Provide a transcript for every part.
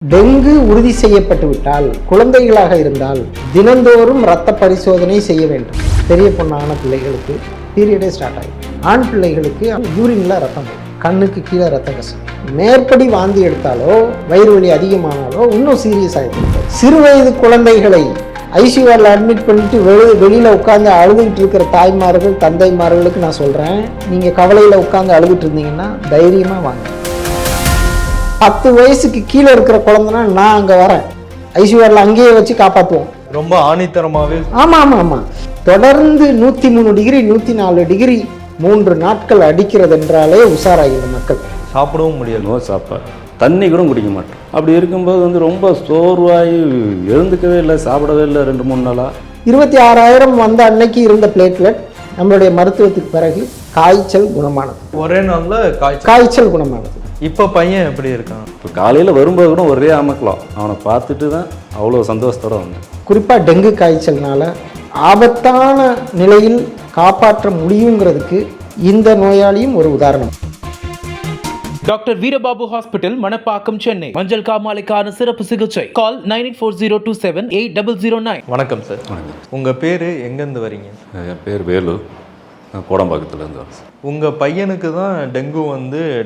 Dengue உறுதி செய்யப்பட்டு விட்டால் குழந்தைகளாக இருந்தால் தினந்தோறும் இரத்த பரிசோதனை செய்ய வேண்டும். பெரிய பொண்ணான பிள்ளைகளுக்கு பீரியடே ஸ்டார்ட் ஆகும். ஆண் பிள்ளைகளுக்கு யூரின்ல ரத்தம், கண்ணுக்கு கீழே ரத்த கசம், மேற்படி வாந்தி எடுத்தாலோ வயிறு வலி அதிகமானாலோ இன்னும் சீரியஸ் ஆகிடும். சிறு வயது குழந்தைகளை ஐசியூஆரில் அட்மிட் பண்ணிட்டு வெளியில் உட்காந்து அழுதுகிட்டு இருக்கிற தாய்மார்கள் தந்தைமார்களுக்கு நான் சொல்கிறேன், நீங்கள் கவலையில் உட்காந்து அழுதுட்டு இருந்தீங்கன்னா தைரியமாக வாங்க. 10 வயசுக்கு கீழே இருக்கிற குழந்தைனா நான் அங்கே வரேன், ஐசியூஆரில் அங்கேயே வச்சு காப்பாற்றுவோம். ரொம்ப ஆணித்தரமாகவே. ஆமாம். தொடர்ந்து 103 டிகிரி 104 டிகிரி 3 நாட்கள் அடிக்கிறது என்றாலே உஷாராகிடும் மக்கள். சாப்பிடவும் முடியாது. நோ சாப்பாடு, தண்ணி கூட குடிக்க மாட்டோம். அப்படி இருக்கும்போது ரொம்ப சோர்வாகி எழுந்துக்கவே இல்லை, சாப்பிடவே இல்லை 2-3 நாளாக. 26,000 வந்த அன்னைக்கு இருந்த பிளேட்லெட் நம்மளுடைய மருத்துவத்துக்கு பிறகு காய்ச்சல் குணமானது. ஒரே நாளில் காய்ச்சல் குணமானது. இப்போ பையன் எப்படி இருக்கான்? இப்போ காலையில் வரும்போது கூட ஒரே அமக்கலாம். அவனை பார்த்துட்டு தான் அவ்வளோ சந்தோஷத்தோடு வந்தேன். குறிப்பாக டெங்கு காய்ச்சல்னால ஆபத்தான நிலையில் காப்பாற்ற முடியுங்கிறதுக்கு இந்த நோயாளியும் ஒரு உதாரணம். Doctor Veerababu hospital, Manapakkam, Chennai. மஞ்சள் காமாலைக்கான சிறப்பு சிகிச்சை. கால் 9840278009. வணக்கம் சார். உங்கள் பேர், எங்கேருந்து வரீங்க? என் பேர் வேலு, நான் கோடம்பாக்கத்துலேருந்து வரேன். உங்கள் பையனுக்கு தான் டெங்கு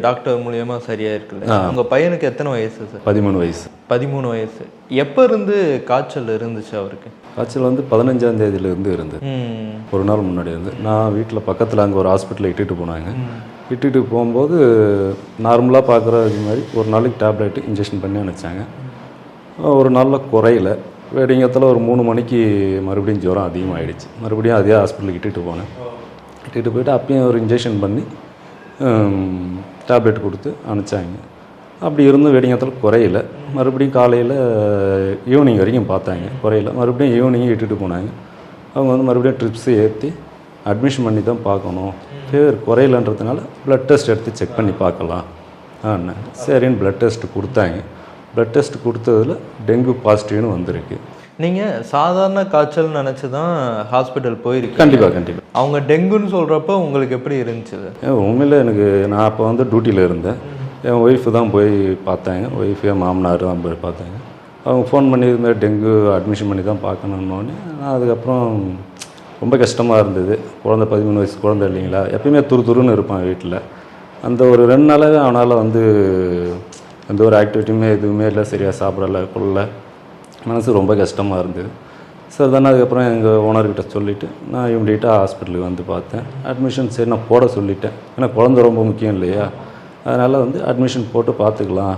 டாக்டர் மூலியமாக சரியாக இருக்குல்ல? உங்கள் பையனுக்கு எத்தனை வயசு சார்? 13 வயசு. 13 வயசு. எப்போ இருந்து காய்ச்சல் இருந்துச்சு அவருக்கு? காய்ச்சல் 15ஆம் தேதியிலேருந்து இருந்தது. ஒரு நாள் முன்னாடி இருந்து நான் வீட்டில் பக்கத்தில் அங்கே ஒரு ஹாஸ்பிட்டலில் இட்டுட்டு போனாங்க. இட்டுட்டு போகும்போது நார்மலாக பார்க்குறது மாதிரி ஒரு நாளைக்கு டேப்லெட்டு இன்ஜெக்ஷன் பண்ணி அனுப்பிச்சாங்க. ஒரு நாளில் குறையில. வெடிங்கத்தில் ஒரு 3 மணிக்கு மறுபடியும் ஜுரம் அதிகமாகிடுச்சு. மறுபடியும் அதே ஹாஸ்பிட்டலுக்கு இட்டுட்டு போனேன். இட்டுட்டு போயிட்டு அப்பயும் ஒரு இன்ஜெக்ஷன் பண்ணி டேப்லெட் கொடுத்து அனுப்பிச்சாங்க. அப்படி இருந்தும் வெடிங்கத்தில் குறையில. மறுபடியும் காலையில் ஈவினிங் வரைக்கும் பார்த்தாங்க, குறையில. மறுபடியும் ஈவினிங் இட்டுட்டு போனாங்க. அவங்க மறுபடியும் ட்ரிப்ஸு ஏற்றி அட்மிஷன் பண்ணி தான் பார்க்கணும், ஃபீவர் குறையிலன்றதுனால ப்ளட் டெஸ்ட் எடுத்து செக் பண்ணி பார்க்கலாம் ஆண்ணே. சரின்னு ப்ளட் டெஸ்ட்டு கொடுத்தாங்க. ப்ளட் டெஸ்ட் கொடுத்ததில் டெங்கு பாசிட்டிவ்னு வந்திருக்கு. நீங்கள் சாதாரண காய்ச்சல் நினச்சி தான் ஹாஸ்பிட்டல் போயிருக்கீங்க? கண்டிப்பாக. அவங்க டெங்குன்னு சொல்கிறப்ப உங்களுக்கு எப்படி இருந்துச்சு? உண்மையில் நான் அப்போ டியூட்டியில் இருந்தேன். என் ஒய்ஃபு தான் போய் பார்த்தாங்க. ஒய்ஃபு, என் மாமனார் தான் போய் பார்த்தாங்க. அவங்க ஃபோன் பண்ணி இது மாதிரி டெங்கு அட்மிஷன் பண்ணி தான் பார்க்கணுன்னொன்னே நான் அதுக்கப்புறம் ரொம்ப கஷ்டமாக இருந்தது. குழந்தை 13 வயசு குழந்தை இல்லைங்களா, எப்பயுமே துருன்னு இருப்பான் வீட்டில். அந்த ஒரு 2 நாளாகவே அவனால் எந்த ஒரு ஆக்டிவிட்டியுமே எதுவுமே இல்லை, சரியாக சாப்பிடலை, கொள்ள மனசு ரொம்ப கஷ்டமாக இருந்தது. சார் தானே அதுக்கப்புறம் எங்கள் ஓனர்கிட்ட சொல்லிவிட்டு நான் இம்மிடியட்டாக ஹாஸ்பிட்டலுக்கு வந்து பார்த்தேன். அட்மிஷன் சரி நான் போட சொல்லிட்டேன், ஏன்னா குழந்தை ரொம்ப முக்கியம் இல்லையா, அதனால் அட்மிஷன் போட்டு பார்த்துக்கலாம்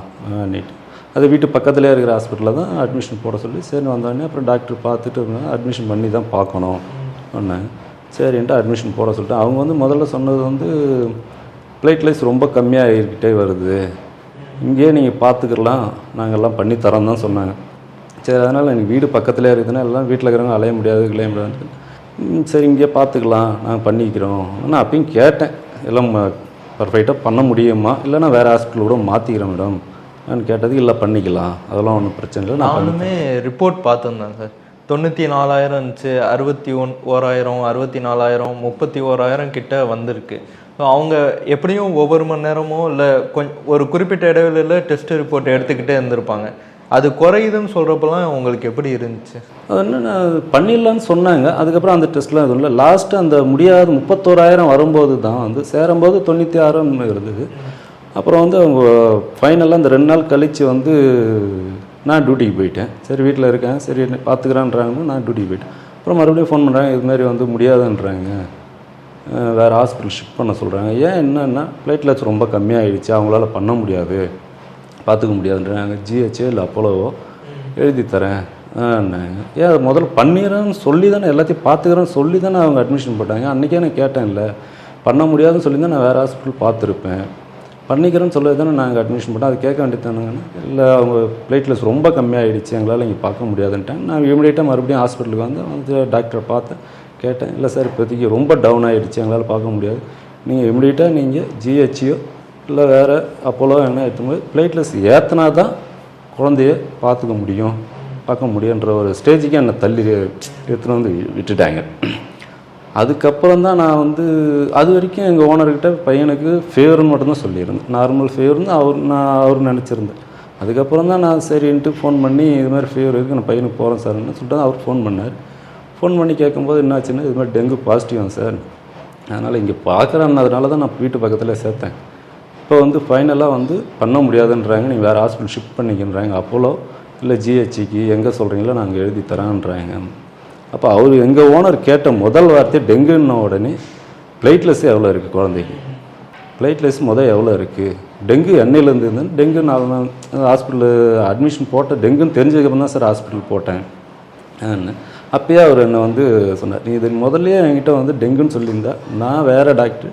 நீட்டு. அது வீட்டு பக்கத்துலேயே இருக்கிற ஹாஸ்பிட்டலில் தான் அட்மிஷன் போட சொல்லி சரி வந்தோடனே அப்புறம் டாக்டர் பார்த்துட்டு அட்மிஷன் பண்ணி தான் பார்க்கணும் சொன்னாங்க. சரின்ட்டு அட்மிஷன் போட சொல்லிட்டு அவங்க முதல்ல சொன்னது பிளேட்லெட்ஸ் ரொம்ப கம்மியாக ஆகிக்கிட்டே வருது, இங்கேயே நீங்கள் பார்த்துக்கலாம், நாங்கள்லாம் பண்ணி தரோம் தான் சொன்னாங்க. சரி, அதனால் எனக்கு வீடு பக்கத்துலேயே இருக்குதுன்னா எல்லாம் வீட்டில் இருக்கிறவங்க அலைய முடியாது சரி இங்கேயே பார்த்துக்கலாம், நாங்கள் பண்ணிக்கிறோம். ஆனால் அப்பயும் கேட்டேன், எல்லாம் பர்ஃபெக்டாக பண்ண முடியுமா, இல்லைன்னா வேறு ஹாஸ்பிட்டல் கூட மாற்றிக்கிறேன் மேடம் நான் கேட்டது. இல்லை பண்ணிக்கலாம், அதெல்லாம் ஒன்றும் பிரச்சனை இல்லை. நானுமே ரிப்போர்ட் பார்த்துருந்தேன் சார். 94,000 இருந்துச்சு, 61,000, 64,000, 31,000 கிட்ட வந்திருக்கு. ஸோ அவங்க எப்படியும் ஒவ்வொரு மணி நேரமோ இல்லை ஒரு குறிப்பிட்ட இடைவெளியில் டெஸ்ட் ரிப்போர்ட் எடுத்துக்கிட்டே இருந்திருப்பாங்க. அது குறையுதுன்னு சொல்கிறப்பெல்லாம் உங்களுக்கு எப்படி இருந்துச்சு? அது நான் பண்ணிடலான்னு சொன்னாங்க. அதுக்கப்புறம் அந்த டெஸ்ட்லாம் எதுவும் இல்லை. லாஸ்ட்டு அந்த முடியாத 31,000 வரும்போது தான் சேரும்போது 96 இருந்தது. அப்புறம் அவங்க ஃபைனலாக அந்த 2 நாள் கழித்து நான் டியூட்டிக்கு போயிட்டேன். சரி வீட்டில் இருக்கேன், சரி பார்த்துக்கிறான்றாங்கன்னு நான் டியூட்டிக்கு போயிட்டேன். அப்புறம் மறுபடியும் ஃபோன் பண்ணுறாங்க, இதுமாதிரி முடியாதுன்றாங்க, வேறு ஹாஸ்பிட்டல் ஷிஃப்ட் பண்ண சொல்கிறாங்க. ஏன் என்னன்னா பிளேட்லெட்ஸ் ரொம்ப கம்மியாகிடுச்சு, அவங்களால பண்ண முடியாது, பார்த்துக்க முடியாதுன்றாங்க. ஜிஹெச்சோ இல்லை அப்போலோவோ எழுதி தரேன் ஏன் அது முதல்ல பண்ணிடுறேன்னு சொல்லி தானே, எல்லாத்தையும் பார்த்துக்கிறேன்னு சொல்லி தானே அவங்க அட்மிஷன் போட்டாங்க. அன்றைக்கே நான் கேட்டேன், இல்லை பண்ண முடியாதுன்னு சொல்லி தான் நான் வேறு ஹாஸ்பிட்டல் பார்த்துருப்பேன், பண்ணிக்கிறேன்னு சொல்லி தானே நாங்கள் அட்மிஷன் போட்டோம், அது கேட்க வேண்டியதானுங்கன்னு. இல்லை அவங்க பிளேட்லெட்ஸ் ரொம்ப கம்மியாகிடுச்சு, எங்களால் இங்கே பார்க்க முடியாதுன்ட்டாங்க. நான் இமீடியட்டாக மறுபடியும் ஹாஸ்பிட்டலுக்கு வந்து டாக்டரை பார்த்தேன், கேட்டேன். இல்லை சார் இப்போதைக்கு ரொம்ப டவுன் ஆகிடுச்சு, எங்களால் பார்க்க முடியாது, நீங்கள் இமீடியட்டாக நீங்கள் ஜிஹெச்சியோ இல்லை வேறு அப்போலோ என்ன எடுத்தும்போது பிளேட்லெட்ஸ் ஏற்றினா தான் குழந்தைய பார்த்துக்க முடியும், பார்க்க முடியுன்ற ஒரு ஸ்டேஜுக்கு என்னை தள்ளி எடுத்துன்னு விட்டுட்டாங்க. அதுக்கப்புறம் தான் நான் அது வரைக்கும் எங்கள் ஓனர்கிட்ட பையனுக்கு ஃபீவர்னு மட்டும்தான் சொல்லியிருந்தேன். நார்மல் ஃபீவர்னு அவர் நினச்சிருந்தேன். அதுக்கப்புறம் தான் நான் சரின்ட்டு ஃபோன் பண்ணி இது மாதிரி ஃபீவர் இருக்குது, நான் பையனுக்கு போகிறேன் சார்ன்னு சொல்லிட்டு அவர் ஃபோன் பண்ணார். ஃபோன் பண்ணி கேட்கும்போது என்னாச்சுன்னா, இது மாதிரி டெங்கு பாசிட்டிவ் சார், அதனால் இங்கே பார்க்குறேன்னதுனால தான் நான் வீட்டு பக்கத்தில் சேர்த்தேன். இப்போ வந்து ஃபைனலாக வந்து பண்ண முடியாதுன்றாங்க, நீங்கள் வேறு ஹாஸ்பிட்டல் ஷிஃப்ட் பண்ணிக்கின்றாங்க, அப்போலோ இல்லை ஜிஹெச்சிக்கு எங்கே சொல்கிறீங்களோ நாங்கள் எழுதி தரேன்றாங்க. அப்போ அவர் எங்கள் ஓனர் கேட்ட முதல் வார்த்தை டெங்குன்ன உடனே பிளேட்லெஸ் எவ்வளோ இருக்குது குழந்தைக்கு, பிளேட்லெஸ் எவ்வளோ இருக்குது, டெங்கு எண்ணெயிலேருந்து இருந்தேன், டெங்கு நான் ஹாஸ்பிட்டலு அட்மிஷன் போட்டேன், டெங்குன்னு தெரிஞ்சதுக்கப்புறம் தான் சார் ஹாஸ்பிட்டல் போட்டேன். அப்போயே அவர் என்னை வந்து சொன்னார், நீ இது முதல்லையே என்கிட்ட வந்து டெங்குன்னு சொல்லியிருந்தா நான் வேறு டாக்டர்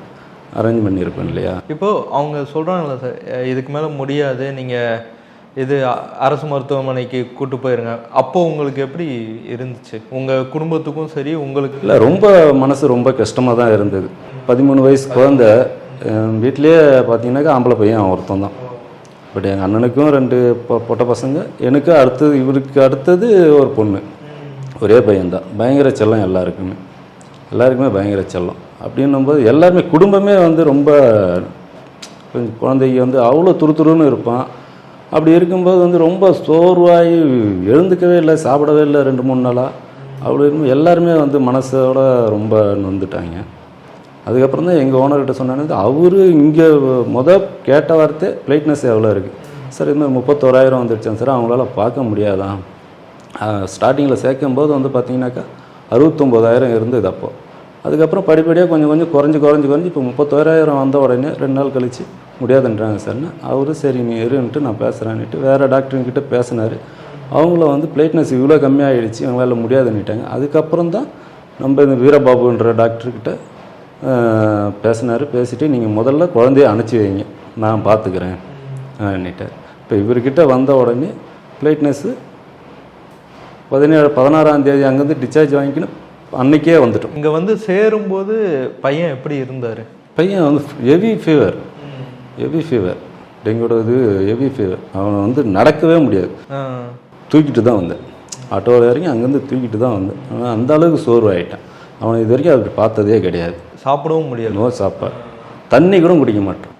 அரேஞ்ச் பண்ணியிருப்பேன் இல்லையா. இப்போது அவங்க சொல்கிறாங்களா சார், இதுக்கு மேலே முடியாது, நீங்கள் இது அரசு மருத்துவமனைக்கு கூட்டு போயிருங்க, அப்போது உங்களுக்கு எப்படி இருந்துச்சு? உங்கள் குடும்பத்துக்கும் சரி உங்களுக்கு? இல்லை, ரொம்ப மனசு ரொம்ப கஷ்டமாக தான் இருந்தது. 13 வயசு குழந்தை, வீட்டிலே பார்த்தீங்கன்னாக்கா ஆம்பளை பையன் ஒருத்தன் தான். பட் எங்கள் அண்ணனுக்கும் 2 பொட்டை பசங்க, எனக்கு அடுத்தது இவருக்கு அடுத்தது ஒரு பொண்ணு, ஒரே பையன்தான். பயங்கர செல்லம் எல்லாருக்குமே பயங்கர செல்லம். அப்படின்னும்போது எல்லாருமே குடும்பமே வந்து ரொம்ப கொஞ்சம் குழந்தைக்கு வந்து அவ்வளோ துருதுருன்னு இருப்பான். அப்படி இருக்கும்போது வந்து ரொம்ப சோர்வாகி எழுந்துக்கவே இல்லை, சாப்பிடவே இல்லை 2-3 நாளாக. அவ்வளோ இருக்கும்போது எல்லாருமே வந்து மனசோட ரொம்ப நொந்துட்டாங்க. அதுக்கப்புறம் தான் எங்கள் ஓனர்கிட்ட சொன்னாங்க, அவரு இங்கே கேட்ட வார்த்தை பிளேட்னஸ் எவ்வளோ இருக்குது சார், இது மாதிரி 31,000 வந்துடுச்சான் சார், அவங்களால பார்க்க முடியாதான். ஸ்டார்டிங்கில் சேர்க்கும்போது வந்து பார்த்தீங்கன்னாக்கா 69,000 இருந்தது அப்போது. அதுக்கப்புறம் படிப்படியாக கொஞ்சம் குறைஞ்சி இப்போ 31,000 வந்த உடனே 2 நாள் கழித்து முடியாதுன்றாங்க சார்னு. அவரு சரி நீ இருன்ட்டு நான் பேசுகிறேன்னுட்டு வேறு டாக்டருங்கிட்ட பேசினார். அவங்கள வந்து பிளேட்னஸ் இவ்வளோ கம்மியாகிடுச்சு, அவங்களால முடியாதுன்னுட்டாங்க. அதுக்கப்புறம் தான் நம்ம இந்த வீரபாபுன்ற டாக்டர்கிட்ட பேசினார். பேசிவிட்டு நீங்கள் முதல்ல குழந்தைய அனுப்பிச்சி வைங்க, நான் பார்த்துக்கிறேன் நிட்டார். இப்போ இவர்கிட்ட வந்த உடனே பிளேட்னஸ்ஸு 16ஆம் தேதி அங்கேருந்து டிஸ்சார்ஜ் வாங்கிக்கணும், அன்றைக்கே வந்துட்டோம். இங்கே வந்து சேரும்போது பையன் எப்படி இருந்தார்? பையன் வந்து ஹெவி ஃபீவர், டெங்கோட இது ஹெவி ஃபீவர். அவனை வந்து நடக்கவே முடியாது, தூக்கிட்டு தான் வந்தேன். ஆட்டோவில் இறங்கி அங்கேருந்து தூக்கிட்டு தான் வந்தேன். அவன் அந்த அளவுக்கு சோர்வாயிட்டான். அவனை இது வரைக்கும் அப்படி பார்த்ததே கிடையாது. சாப்பிடவும் முடியாது, நோ சாப்பாடு, தண்ணி கூட குடிக்க மாட்டான்,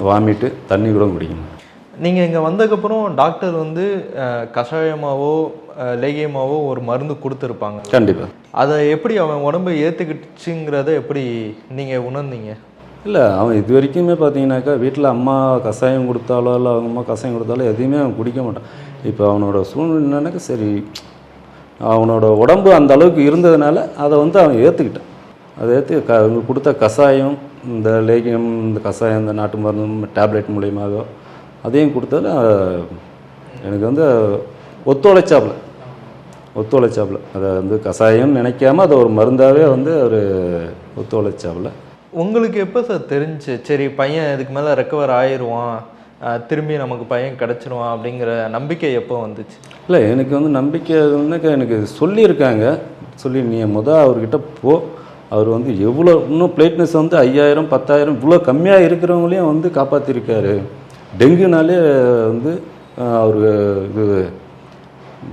வாமிட்டு தண்ணி கூட குடிக்க மாட்டான். நீங்கள் இங்கே வந்ததுக்கப்புறம் டாக்டர் வந்து கஷாயமாவோ லேகியமாவோ ஒரு மருந்து கொடுத்துருப்பாங்க கண்டிப்பாக. அதை எப்படி அவன் உடம்பை ஏற்றுக்கிடுச்சுங்கிறத எப்படி நீங்கள் உணர்ந்தீங்க? இல்லை, அவன் இது வரைக்குமே பார்த்தீங்கன்னாக்கா வீட்டில் அம்மா கஷாயம் கொடுத்தாலோ இல்லை அவங்க அம்மா கஷாயம் கொடுத்தாலோ எதையுமே அவன் குடிக்க மாட்டான். இப்போ அவனோட சூழ்நிலைனாக்கா சரி, அவனோட உடம்பு அந்த அளவுக்கு இருந்ததுனால அதை வந்து அவன் ஏற்றுக்கிட்டான். அதை அவங்க கொடுத்த கஷாயம், இந்த லேகியம், இந்த கஷாயம், இந்த நாட்டு மருந்து டேப்லெட் மூலியமாக அதையும் கொடுத்ததில் எனக்கு வந்து ஒத்துழைச்சாப்புல அதை வந்து கஷாயம் நினைக்காம அதை ஒரு மருந்தாகவே வந்து அவர் ஒத்துழைச்சாப்புல. உங்களுக்கு எப்போ சார் தெரிஞ்சு சரி பையன் இதுக்கு மேலே ரெக்கவர் ஆயிடுவான், திரும்பி நமக்கு பையன் கிடச்சிருவான் அப்படிங்கிற நம்பிக்கை எப்போ வந்துச்சு? இல்லை, எனக்கு வந்து நம்பிக்கை எனக்கு சொல்லியிருக்காங்க, சொல்லி நீ அவர்கிட்ட போ, அவர் வந்து எவ்வளோ இன்னும் பிளேட்னஸ் வந்து 5,000 10,000 இவ்வளோ கம்மியாக இருக்கிறவங்களையும் வந்து காப்பாற்றிருக்காரு. டெங்குனாலே வந்து அவர் இது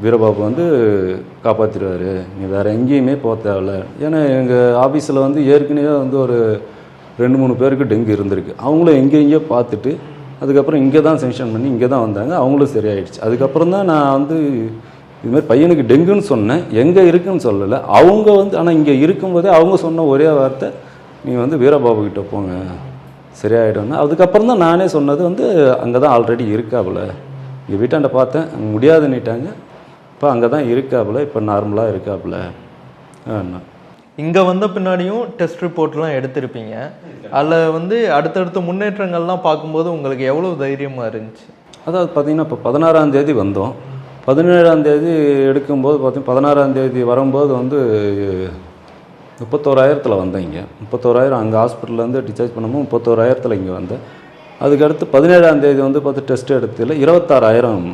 வீரபாபு வந்து காப்பாற்றிடுவார், நீ வேறு எங்கேயுமே போக தேவையில்ல. ஏன்னா எங்கள் ஆஃபீஸில் வந்து ஏற்கனவே வந்து ஒரு 2-3 பேருக்கு டெங்கு இருந்திருக்கு. அவங்களும் எங்கேயோ பார்த்துட்டு அதுக்கப்புறம் இங்கே தான் சென்ஷன் பண்ணி இங்கே தான் வந்தாங்க, அவங்களும் சரியாயிடுச்சு. அதுக்கப்புறம் தான் நான் வந்து இதுமாதிரி பையனுக்கு டெங்குன்னு சொன்னேன், எங்கே இருக்குன்னு சொல்லலை. அவங்க வந்து ஆனால் இங்கே இருக்கும்போதே அவங்க சொன்ன ஒரே வார்த்தை, நீ வந்து வீரபாபு கிட்டே போங்க சரியாயிடும்னா. அதுக்கப்புறம் தான் நானே சொன்னது வந்து அங்கே தான் ஆல்ரெடி இருக்காப்புல, இங்கே வீட்டாண்ட பார்த்தேன் முடியாதுன்னுட்டாங்க, இப்போ அங்கே தான் இருக்காப்புல, இப்போ நார்மலாக இருக்காப்புல. இங்கே வந்த பின்னாடியும் டெஸ்ட் ரிப்போர்ட்லாம் எடுத்திருப்பீங்க, அதில் வந்து அடுத்தடுத்த முன்னேற்றங்கள்லாம் பார்க்கும்போது உங்களுக்கு எவ்வளோ தைரியமாக இருந்துச்சு? அதாவது பார்த்திங்கன்னா இப்போ 16ஆம் தேதி வந்தோம், 17ஆம் தேதி எடுக்கும்போது பார்த்தீங்கன்னா 16ஆம் தேதி வரும்போது வந்து 31,000 வந்தேன். இங்கே 31,000 அங்கே ஹாஸ்பிட்டல்லேருந்து டிஸ்சார்ஜ் பண்ணும்போது 31,000 இங்கே வந்தேன். அதுக்கடுத்து 17ஆம் தேதி வந்து பார்த்து டெஸ்ட் எடுத்ததில் 26,000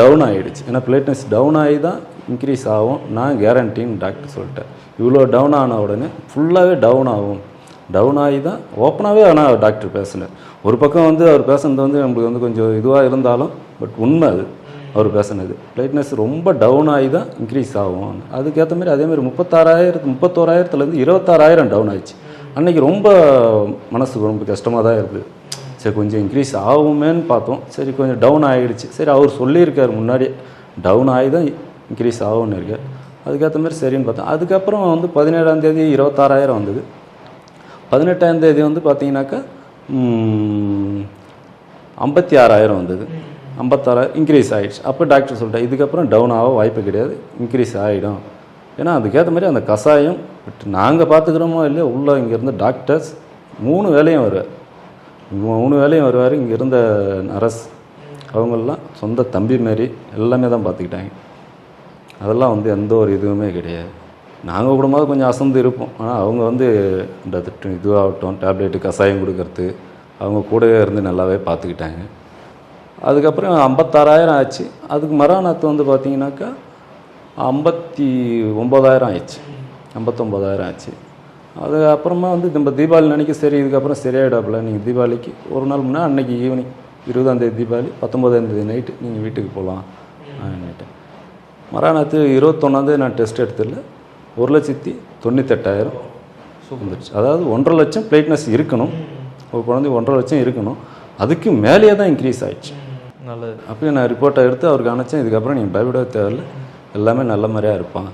டவுன் ஆகிடுச்சு. ஏன்னா பிளேட்னஸ் டவுன் ஆகி தான் இன்க்ரீஸ் ஆகும், நான் கேரண்டின்னு டாக்டர் சொல்லிட்டேன். இவ்வளோ டவுன் ஆன உடனே ஃபுல்லாகவே டவுன் ஆகும், டவுன் ஆகி தான் ஓப்பனாகவே ஆனால் டாக்டர் பேசினார். ஒரு பக்கம் வந்து அவர் பேசுனது வந்து நம்மளுக்கு வந்து கொஞ்சம் இதுவாக இருந்தாலும் பட் உண்மை அது அவர் பேசுனது. பிளேட்னஸ் ரொம்ப டவுன் ஆகி தான் இன்க்ரீஸ் ஆகும். அதுக்கேற்ற மாதிரி அதேமாதிரி 31,000 26,000 டவுன் ஆயிடுச்சு. அன்றைக்கி ரொம்ப மனசு ரொம்ப கஷ்டமாக தான் இருக்குது. சரி கொஞ்சம் இன்க்ரீஸ் ஆகுமேன்னு பார்த்தோம். சரி கொஞ்சம் டவுன் ஆகிடுச்சு. சரி அவர் சொல்லியிருக்கார் முன்னாடியே டவுன் ஆகி தான் இன்க்ரீஸ் ஆகும்னு இருக்கார். அதுக்கேற்ற மாதிரி சரின்னு பார்த்தோம். அதுக்கப்புறம் வந்து 17ஆம் தேதி 26,000 வந்தது. 18ஆம் தேதி வந்து பார்த்தீங்கன்னாக்கா 56,000 வந்தது. 56,000 இன்க்ரீஸ் ஆகிடுச்சு. அப்போ டாக்டர் சொல்லிட்டார் இதுக்கப்புறம் டவுன் ஆக வாய்ப்பு கிடையாது, இன்க்ரீஸ் ஆகிடும். ஏன்னா அதுக்கேற்ற மாதிரி அந்த கஷாயம் நாங்கள் பார்த்துக்கிறோமோ இல்லையோ உள்ளே இங்கேருந்து டாக்டர்ஸ் 3 வேலையும் வருவார். 3 வேலையும் வருவார். இங்கே இருந்த நர்ஸ் அவங்களெலாம் சொந்த தம்பி மாரி எல்லாமே தான் பார்த்துக்கிட்டாங்க. அதெல்லாம் வந்து எந்த ஒரு இதுவுமே கிடையாது. நாங்கள் கூடமாவது கொஞ்சம் அசந்து இருப்போம். ஆனால் அவங்க வந்து இந்த இதுவாகட்டும் டேப்லெட்டு கஷாயம் கொடுக்கறது அவங்க கூடவே இருந்து நல்லாவே பார்த்துக்கிட்டாங்க. அதுக்கப்புறம் 56,000 ஆச்சு. அதுக்கு மறுநாத்து வந்து பார்த்தீங்கன்னாக்கா 59,000 ஆயிடுச்சு. 59,000 ஆச்சு. அதுக்கப்புறமா வந்து நம்ம தீபாவளி அன்றைக்கி சரி இதுக்கப்புறம் சரியாயிடாப்புல நீங்கள் தீபாவளிக்கு ஒரு நாள் முன்னே அன்றைக்கி ஈவினிங் 20ஆம் தேதி தீபாவளி 19ஆம் தேதி நைட்டு நீங்கள் வீட்டுக்கு போகலாம் அப்படின்ட்டு. மறுநாத்து 21ஆம் தேதி நான் டெஸ்ட் எடுத்துல 1,98,000 வந்துடுச்சு. அதாவது 1.5 லட்சம் பிளேட்னஸ் இருக்கணும். ஒரு குழந்தை 1.5 லட்சம் இருக்கணும். அதுக்கு மேலேயே தான் இன்க்ரீஸ் ஆகிடுச்சு. நல்லது. அப்போ நான் ரிப்போர்ட்டை எடுத்து அவருக்கு அனுப்பிச்சேன். இதுக்கப்புறம் நீங்கள் பயப்பட தேவையில்லை, எல்லாமே நல்ல மாதிரியாக இருப்பான்.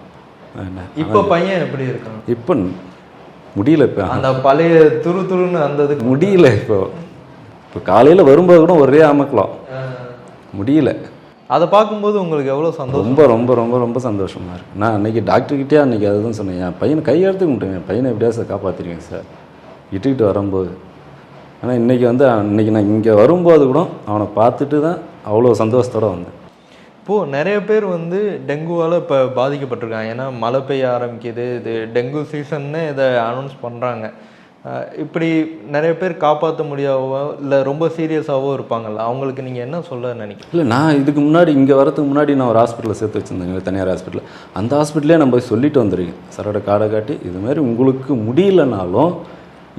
இப்போ பையன் எப்படி இருக்கான்? இப்போ முடியல. இப்போ அந்த பழைய துருன்னு அந்த முடியல. இப்போ காலையில் வரும்போது கூட ஒரே அமக்கலாம் முடியல. அதை பார்க்கும்போது உங்களுக்கு எவ்வளோ சந்தோஷம்? ரொம்ப ரொம்ப ரொம்ப ரொம்ப சந்தோஷமாக இருக்குது. நான் அன்றைக்கி டாக்டர்கிட்டே அன்றைக்கி அதுதான் சொன்னேன், என் பையனை கையெடுத்து கும்பிட்டேன், என் பையனை எப்படியா சார் காப்பாற்றிருக்கேன் சார் இட்டுக்கிட்டு வரும்போது. ஆனால் இன்றைக்கி நான் இங்கே வரும்போது கூட அவனை பார்த்துட்டு தான் அவ்வளோ சந்தோஷத்தோடு வந்தேன். இப்போது நிறைய பேர் வந்து டெங்குவால் இப்போ பாதிக்கப்பட்டிருக்காங்க. ஏன்னா மழை பெய்ய ஆரம்பிக்குது, இது டெங்கு சீசன்னு இதை அனௌன்ஸ் பண்ணுறாங்க. இப்படி நிறைய பேர் காப்பாற்ற முடியாவோ இல்லை ரொம்ப சீரியஸாகவோ இருப்பாங்கள்ல, அவங்களுக்கு நீங்கள் என்ன சொல்ல நினைக்கிறீங்க? இல்லை, நான் இதுக்கு முன்னாடி இங்கே வரதுக்கு முன்னாடி நான் ஒரு ஹாஸ்பிட்டலில் சேர்த்து வச்சுருந்தேங்க, தனியார் ஹாஸ்பிட்டலில். அந்த ஹாஸ்பிட்டலே நான் போய் சொல்லிட்டு வந்துருக்கேன், சரோட காடை காட்டி இதுமாதிரி உங்களுக்கு முடியலனாலும்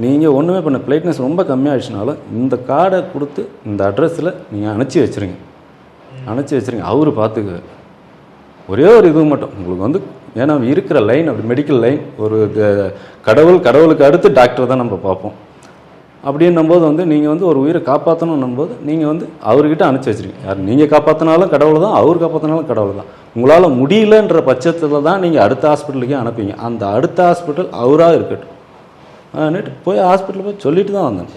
நீங்கள் ஒன்றுமே பண்ண பிளேட்னஸ் ரொம்ப கம்மியாகிடுச்சுனாலும் இந்த கார்டை கொடுத்து இந்த அட்ரஸில் நீங்கள் அனுப்பிச்சி வச்சுருங்க. அவர் பார்த்துக்குவார். ஒரே ஒரு இது மட்டும் உங்களுக்கு வந்து, ஏன்னா இருக்கிற லைன் அப்படி மெடிக்கல் லைன் ஒரு கடவுளுக்கு அடுத்து டாக்டர் தான் நம்ம பார்ப்போம். அப்படின்னும் போது வந்து நீங்கள் வந்து ஒரு உயிரை காப்பாற்றணும் போது நீங்கள் வந்து அவர்கிட்ட அனுப்பிச்சி வச்சுருக்கீங்க. யார் நீங்கள் காப்பாற்றினாலும் கடவுள் தான், அவர் காப்பாற்றினாலும் கடவுள் தான். உங்களால் முடியலன்ற பட்சத்தில் தான் நீங்கள் அடுத்த ஹாஸ்பிட்டலுக்கே அனுப்பிங்க. அந்த அடுத்த ஹாஸ்பிட்டல் அவராக இருக்கட்டும். நேற்று போய் ஹாஸ்பிட்டலில் போய் சொல்லிட்டு தான் வந்தேன்,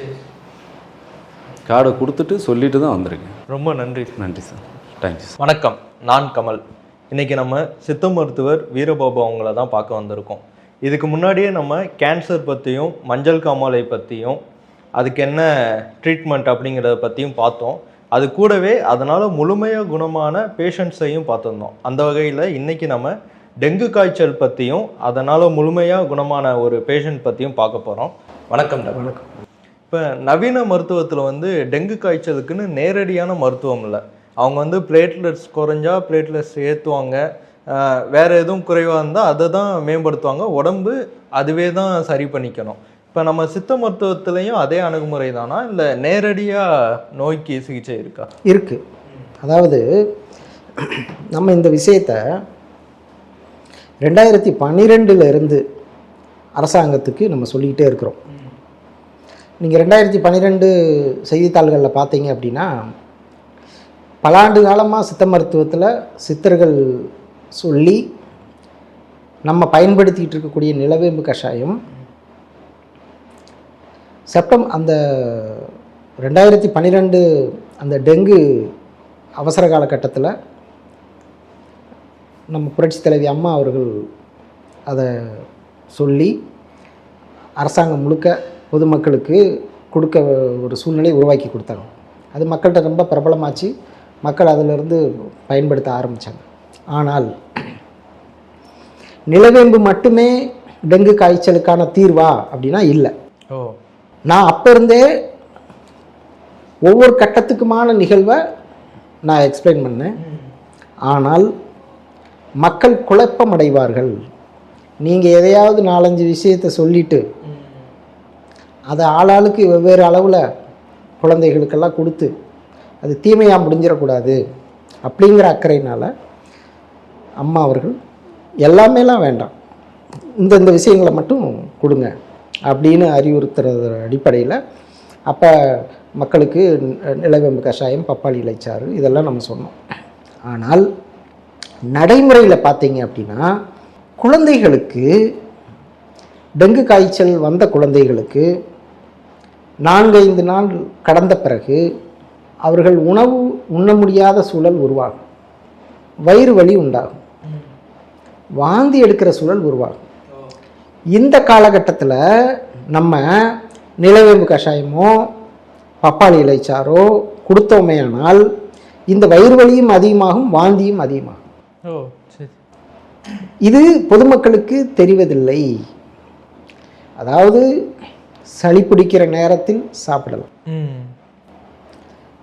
கார்டை கொடுத்துட்டு சொல்லிட்டு தான் வந்திருக்கேன். ரொம்ப நன்றி. நன்றி சார், தேங்க்யூ. வணக்கம், நான் கமல். இன்றைக்கி நம்ம சித்த மருத்துவர் வீரபாபு அவங்கள தான் பார்க்க வந்திருக்கோம். இதுக்கு முன்னாடியே நம்ம கேன்சர் பற்றியும் மஞ்சள் காமாலை பற்றியும் அதுக்கு என்ன ட்ரீட்மெண்ட் அப்படிங்கிறத பற்றியும் பார்த்தோம். அது கூடவே அதனால் முழுமையாக குணமான பேஷண்ட்ஸையும் பார்த்துருந்தோம். அந்த வகையில் இன்றைக்கி நம்ம டெங்கு காய்ச்சல் பற்றியும் அதனால் முழுமையாக குணமான ஒரு பேஷண்ட் பற்றியும் பார்க்க போகிறோம். வணக்கம் டாக்டர். வணக்கம். இப்போ நவீன மருத்துவத்தில் வந்து டெங்கு காய்ச்சலுக்குன்னு நேரடியான மருத்துவம் இல்லை. அவங்க வந்து பிளேட்லெட்ஸ் குறைஞ்சா பிளேட்லெட்ஸ் ஏற்றுவாங்க, வேறு எதுவும் குறைவாக இருந்தால் அதை தான் மேம்படுத்துவாங்க, உடம்பு அதுவே தான் சரி பண்ணிக்கணும். இப்போ நம்ம சித்த மருத்துவத்துலேயும் அதே அணுகுமுறை தானா, இல்லை நேரடியாக நோய்க்கு சிகிச்சை இருக்கா? இருக்குது. அதாவது நம்ம இந்த விஷயத்தை 2012 அரசாங்கத்துக்கு நம்ம சொல்லிக்கிட்டே இருக்கிறோம். நீங்கள் 2012 செய்தித்தாள்களில் பார்த்தீங்க அப்படின்னா, பல ஆண்டு காலமாக சித்த மருத்துவத்தில் சித்தர்கள் சொல்லி நம்ம பயன்படுத்திகிட்டு இருக்கக்கூடிய நிலவேம்பு கஷாயம் அந்த 2012 அந்த டெங்கு அவசர காலகட்டத்தில் நம்ம புரட்சித் தலைவி அம்மா அவர்கள் அதை சொல்லி அரசாங்கம் முழுக்க பொதுமக்களுக்கு கொடுக்க ஒரு சூழ்நிலையை உருவாக்கி கொடுத்தாங்க. அது மக்கள்கிட்ட ரொம்ப பிரபலமாச்சு, மக்கள் அதிலிருந்து பயன்படுத்த ஆரம்பித்தாங்க. ஆனால் நிலவேம்பு மட்டுமே டெங்கு காய்ச்சலுக்கான தீர்வா அப்படின்னா இல்லை. நான் அப்போ இருந்தே ஒவ்வொரு கட்டத்துக்குமான நிகழ்வை நான் எக்ஸ்பிளைன் பண்ணேன். ஆனால் மக்கள் குழப்பம் அடைவார்கள். நீங்கள் எதையாவது 4-5 விஷயத்தை சொல்லிவிட்டு அதை ஆளாளுக்கு வெவ்வேறு அளவில் குழந்தைகளுக்கெல்லாம் கொடுத்து அது தீமையாக முடிஞ்சிடக்கூடாது அப்படிங்கிற அக்கறையினால் அம்மா அவர்கள் எல்லாமேலாம் வேண்டாம், இந்த விஷயங்களை மட்டும் கொடுங்க அப்படின்னு அறிவுறுத்துறது அடிப்படையில் அப்போ மக்களுக்கு நிலவேம்பு கஷாயம், பப்பாளி இலைச்சாறு இதெல்லாம் நம்ம சொன்னோம். ஆனால் நடைமுறையில் பார்த்தீங்க அப்படின்னா குழந்தைகளுக்கு டெங்கு காய்ச்சல் வந்த குழந்தைகளுக்கு 4-5 நாள் கடந்த பிறகு அவர்கள் உணவு உண்ண முடியாத சூழல் உருவாகும், வயிறு வலி உண்டாகும், வாந்தி எடுக்கிற சூழல் உருவாகும். இந்த காலகட்டத்தில் நம்ம நிலவேம்பு கஷாயமோ பப்பாளி இலைச்சாரோ கொடுத்தோமேயானால் இந்த வயிறு வலியும் அதிகமாகும், வாந்தியும் அதிகமாகும். இது பொதுமக்களுக்கு தெரிவதில்லை. அதாவது சளி பிடிக்கிற நேரத்தில் சாப்பிடலாம்,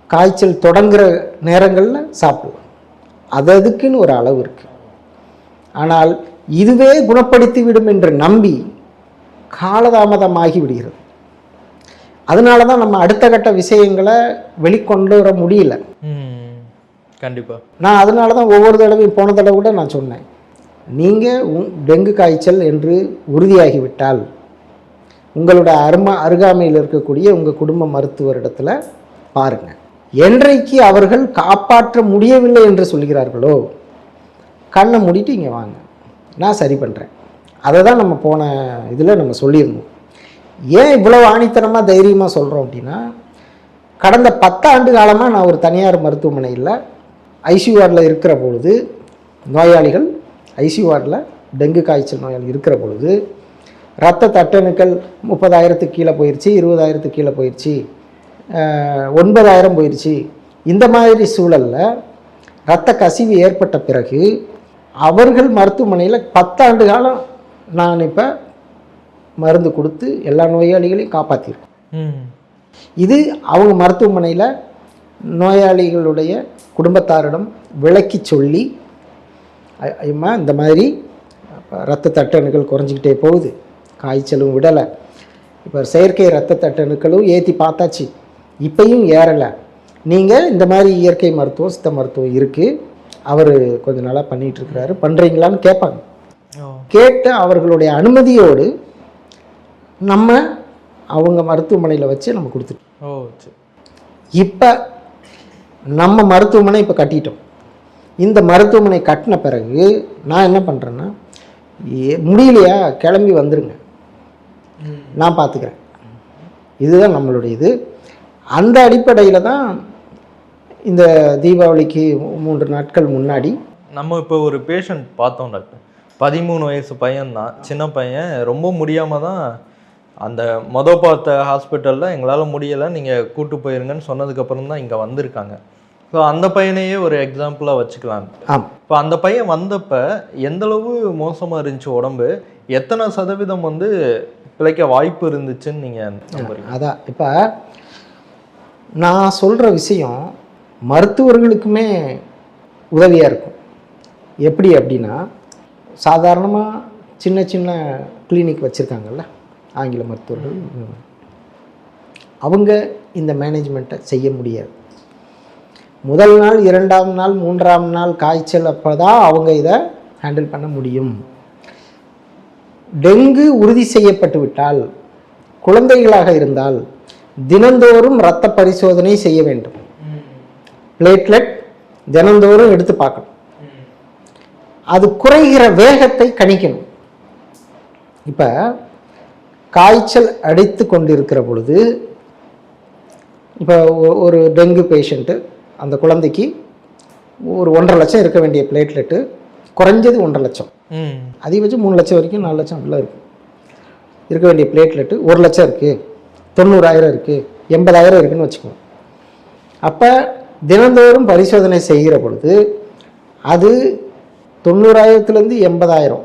காய்ச்சல் தொடங்குற நேரங்களில் சாப்பிடலாம், அதுக்குன்னு ஒரு அளவு இருக்கு. ஆனால் இதுவே குணப்படுத்தி விடும் என்று நம்பி காலதாமதமாகி விடுகிறது. அதனால தான் நம்ம அடுத்த கட்ட விஷயங்களை வெளிக்கொண்டு வர முடியல. கண்டிப்பாக நான் அதனால தான் ஒவ்வொரு தடவையும் போன தடவை கூட நான் சொன்னேன், நீங்கள் டெங்கு காய்ச்சல் என்று உறுதியாகிவிட்டால் உங்களோட அருகாமையில் இருக்கக்கூடிய உங்கள் குடும்ப மருத்துவரிடத்தில் பாருங்கள். என்றைக்கு அவர்கள் காப்பாற்ற முடியவில்லை என்று சொல்கிறார்களோ கண்ணை மூடிட்டு இங்கே வாங்க, நான் சரி பண்ணுறேன். அதை தான் நம்ம போன இதில் நம்ம சொல்லியிருந்தோம். ஏன் இவ்வளோ ஆணித்தனமாக தைரியமாக சொல்கிறோம் அப்படின்னா, கடந்த 10 ஆண்டு காலமாக நான் ஒரு தனியார் மருத்துவமனையில் ஐசியூ வார்டில் இருக்கிற பொழுது, நோயாளிகள் ஐசியூ வார்டில் டெங்கு காய்ச்சல் நோயாளி இருக்கிற பொழுது இரத்த தட்டணுக்கள் 30,000 கீழே போயிடுச்சு, 20,000 கீழே போயிடுச்சு, 9,000 போயிடுச்சு. இந்த மாதிரி சூழலில் இரத்த கசிவு ஏற்பட்ட பிறகு அவர்கள் மருத்துவமனையில் 10 ஆண்டு காலம் நான் இப்போ மருந்து கொடுத்து எல்லா நோயாளிகளையும் காப்பாற்றிருக்கேன். இது அவங்க மருத்துவமனையில் நோயாளிகளுடைய குடும்பத்தாரிடம் விளக்கி சொல்லி, ஐயம்மா இந்த மாதிரி இரத்த தட்டணுக்கள் குறைஞ்சிக்கிட்டே போகுது, காய்ச்சலும் விடலை, இப்போ செயற்கை இரத்த தட்டணுக்களும் ஏற்றி பார்த்தாச்சு, இப்பையும் ஏறலை, நீங்கள் இந்த மாதிரி இயற்கை மருத்துவம் சித்த மருத்துவம் இருக்குது, அவர் கொஞ்ச நாளாக பண்ணிகிட்ருக்கிறாரு, பண்ணுறீங்களான்னு கேட்பாங்க. கேட்டு அவர்களுடைய அனுமதியோடு நம்ம அவங்க மருத்துவமனையில் வச்சு நம்ம கொடுத்துட்டோம். இப்போ நம்ம மருத்துவமனை இப்போ கட்டிட்டோம். இந்த மருத்துவமனை கட்டின பிறகு நான் என்ன பண்ணுறேன்னா, முடியலையா கிளம்பி வந்துருங்க, நான் பார்த்துக்கிறேன், இதுதான் நம்மளுடைய இது. அந்த அடிப்படையில் தான் இந்த தீபாவளிக்கு 3 நாட்கள் முன்னாடி நம்ம இப்போ ஒரு பேஷண்ட் பார்த்தோம் டாக்டர். 13 வயசு பையன்தான், சின்ன பையன், ரொம்ப முடியாமல் தான் அந்த பார்த்த ஹாஸ்பிட்டலில் எங்களால் முடியலை, நீங்கள் கூட்டு போயிருங்கன்னு சொன்னதுக்கப்புறம் தான் இங்கே வந்திருக்காங்க. ஸோ அந்த பையனையே ஒரு எக்ஸாம்பிளாக வச்சுக்கலாம். இப்போ அந்த பையன் வந்தப்போ எந்தளவு மோசமாக இருந்துச்சு உடம்பு, எத்தனை சதவீதம் பிழைக்க வாய்ப்பு இருந்துச்சுன்னு நீங்கள் நம்புறீங்க? அதான் இப்போ நான் சொல்கிற விஷயம் மருத்துவர்களுக்குமே உதவியாக இருக்கும். எப்படி அப்படின்னா, சாதாரணமாக சின்ன சின்ன கிளினிக் வச்சுருக்காங்கல்ல ஆங்கில மருத்துவர்கள், அவங்க இந்த மேனேஜ்மெண்ட்டை செய்ய முடியாது. முதல் நாள், 2ஆம் நாள், 3ஆம் நாள் காய்ச்சல் அப்போ தான் அவங்க இதை ஹேண்டில் பண்ண முடியும். டெங்கு உறுதி செய்யப்பட்டு விட்டால், குழந்தைகளாக இருந்தால் தினந்தோறும் இரத்த பரிசோதனை செய்ய வேண்டும். பிளேட்லெட் தினந்தோறும் எடுத்து பார்க்கணும். அது குறைகிற வேகத்தை கணிக்கணும். இப்போ காய்ச்சல் அடித்து கொண்டிருக்கிற பொழுது, இப்போ ஒரு டெங்கு பேஷண்ட்டு, அந்த குழந்தைக்கு ஒரு 1.5 லட்சம் இருக்க வேண்டிய பிளேட்லெட்டு குறைஞ்சது 1.5 லட்சம், அதிகபட்சம் 3 லட்சம் வரைக்கும் 4 லட்சம் அப்படிலாம் இருக்கும். இருக்க வேண்டிய பிளேட்லெட்டு 1 லட்சம் இருக்குது, 90,000 இருக்குது, 80,000 இருக்குதுன்னு வச்சுக்கோங்க. அப்போ தினந்தோறும் பரிசோதனை செய்கிற பொழுது அது 90,000லேருந்து 80,000,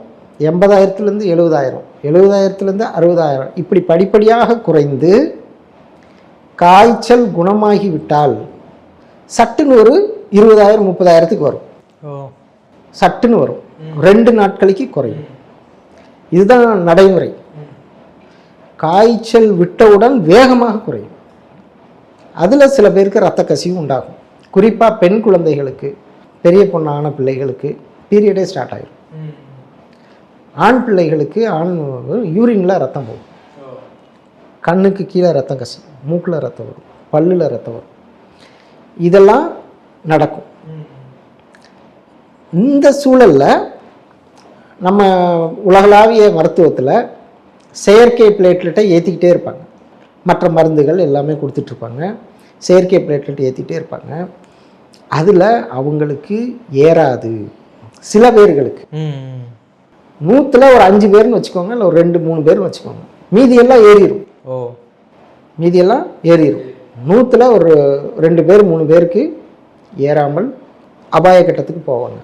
80,000லேருந்து 70,000, 70,000லேருந்து 60,000 இப்படி படிப்படியாக குறைந்து காய்ச்சல் குணமாகிவிட்டால் சட்டுன்னு ஒரு 20,000 30,000க்கு வரும். சட்டுன்னு வரும், 2 நாட்களுக்கு குறையும். இதுதான் நடைமுறை. காய்ச்சல் விட்டவுடன் வேகமாக குறையும். அதில் சில பேருக்கு இரத்த கசிவு உண்டாகும். குறிப்பாக பெண் குழந்தைகளுக்கு, பெரிய பொண்ணான பிள்ளைகளுக்கு பீரியடே ஸ்டார்ட் ஆகிடும். ஆண் பிள்ளைகளுக்கு யூரினில் ரத்தம் போகும். கண்ணுக்கு கீழே ரத்தம் கசியும், மூக்கில் ரத்தம் வரும், பல்லில் ரத்தம் வரும், இதெல்லாம் நடக்கும். இந்த சூழலில் நம்ம உலகளாவிய மருத்துவத்தில் செயற்கை பிளேட்லெட்டை ஏற்றிக்கிட்டே இருப்பாங்க. மற்ற மருந்துகள் எல்லாமே கொடுத்துட்ருப்பாங்க, செயற்கை பிளேட்லெட் ஏற்றிக்கிட்டே இருப்பாங்க. அதில் அவங்களுக்கு ஏறாது. சில பேர்களுக்கு 100ல் ஒரு 5 பேர்னு வச்சுக்கோங்க, இல்லை ஒரு 2-3 பேர்னு வச்சுக்கோங்க, மீதியெல்லாம் ஏறிடும். மீதியெல்லாம் ஏறிடும். 100ல் ஒரு 2 பேர் 3 பேருக்கு ஏறாமல் அபாய கட்டத்துக்கு போவாங்க.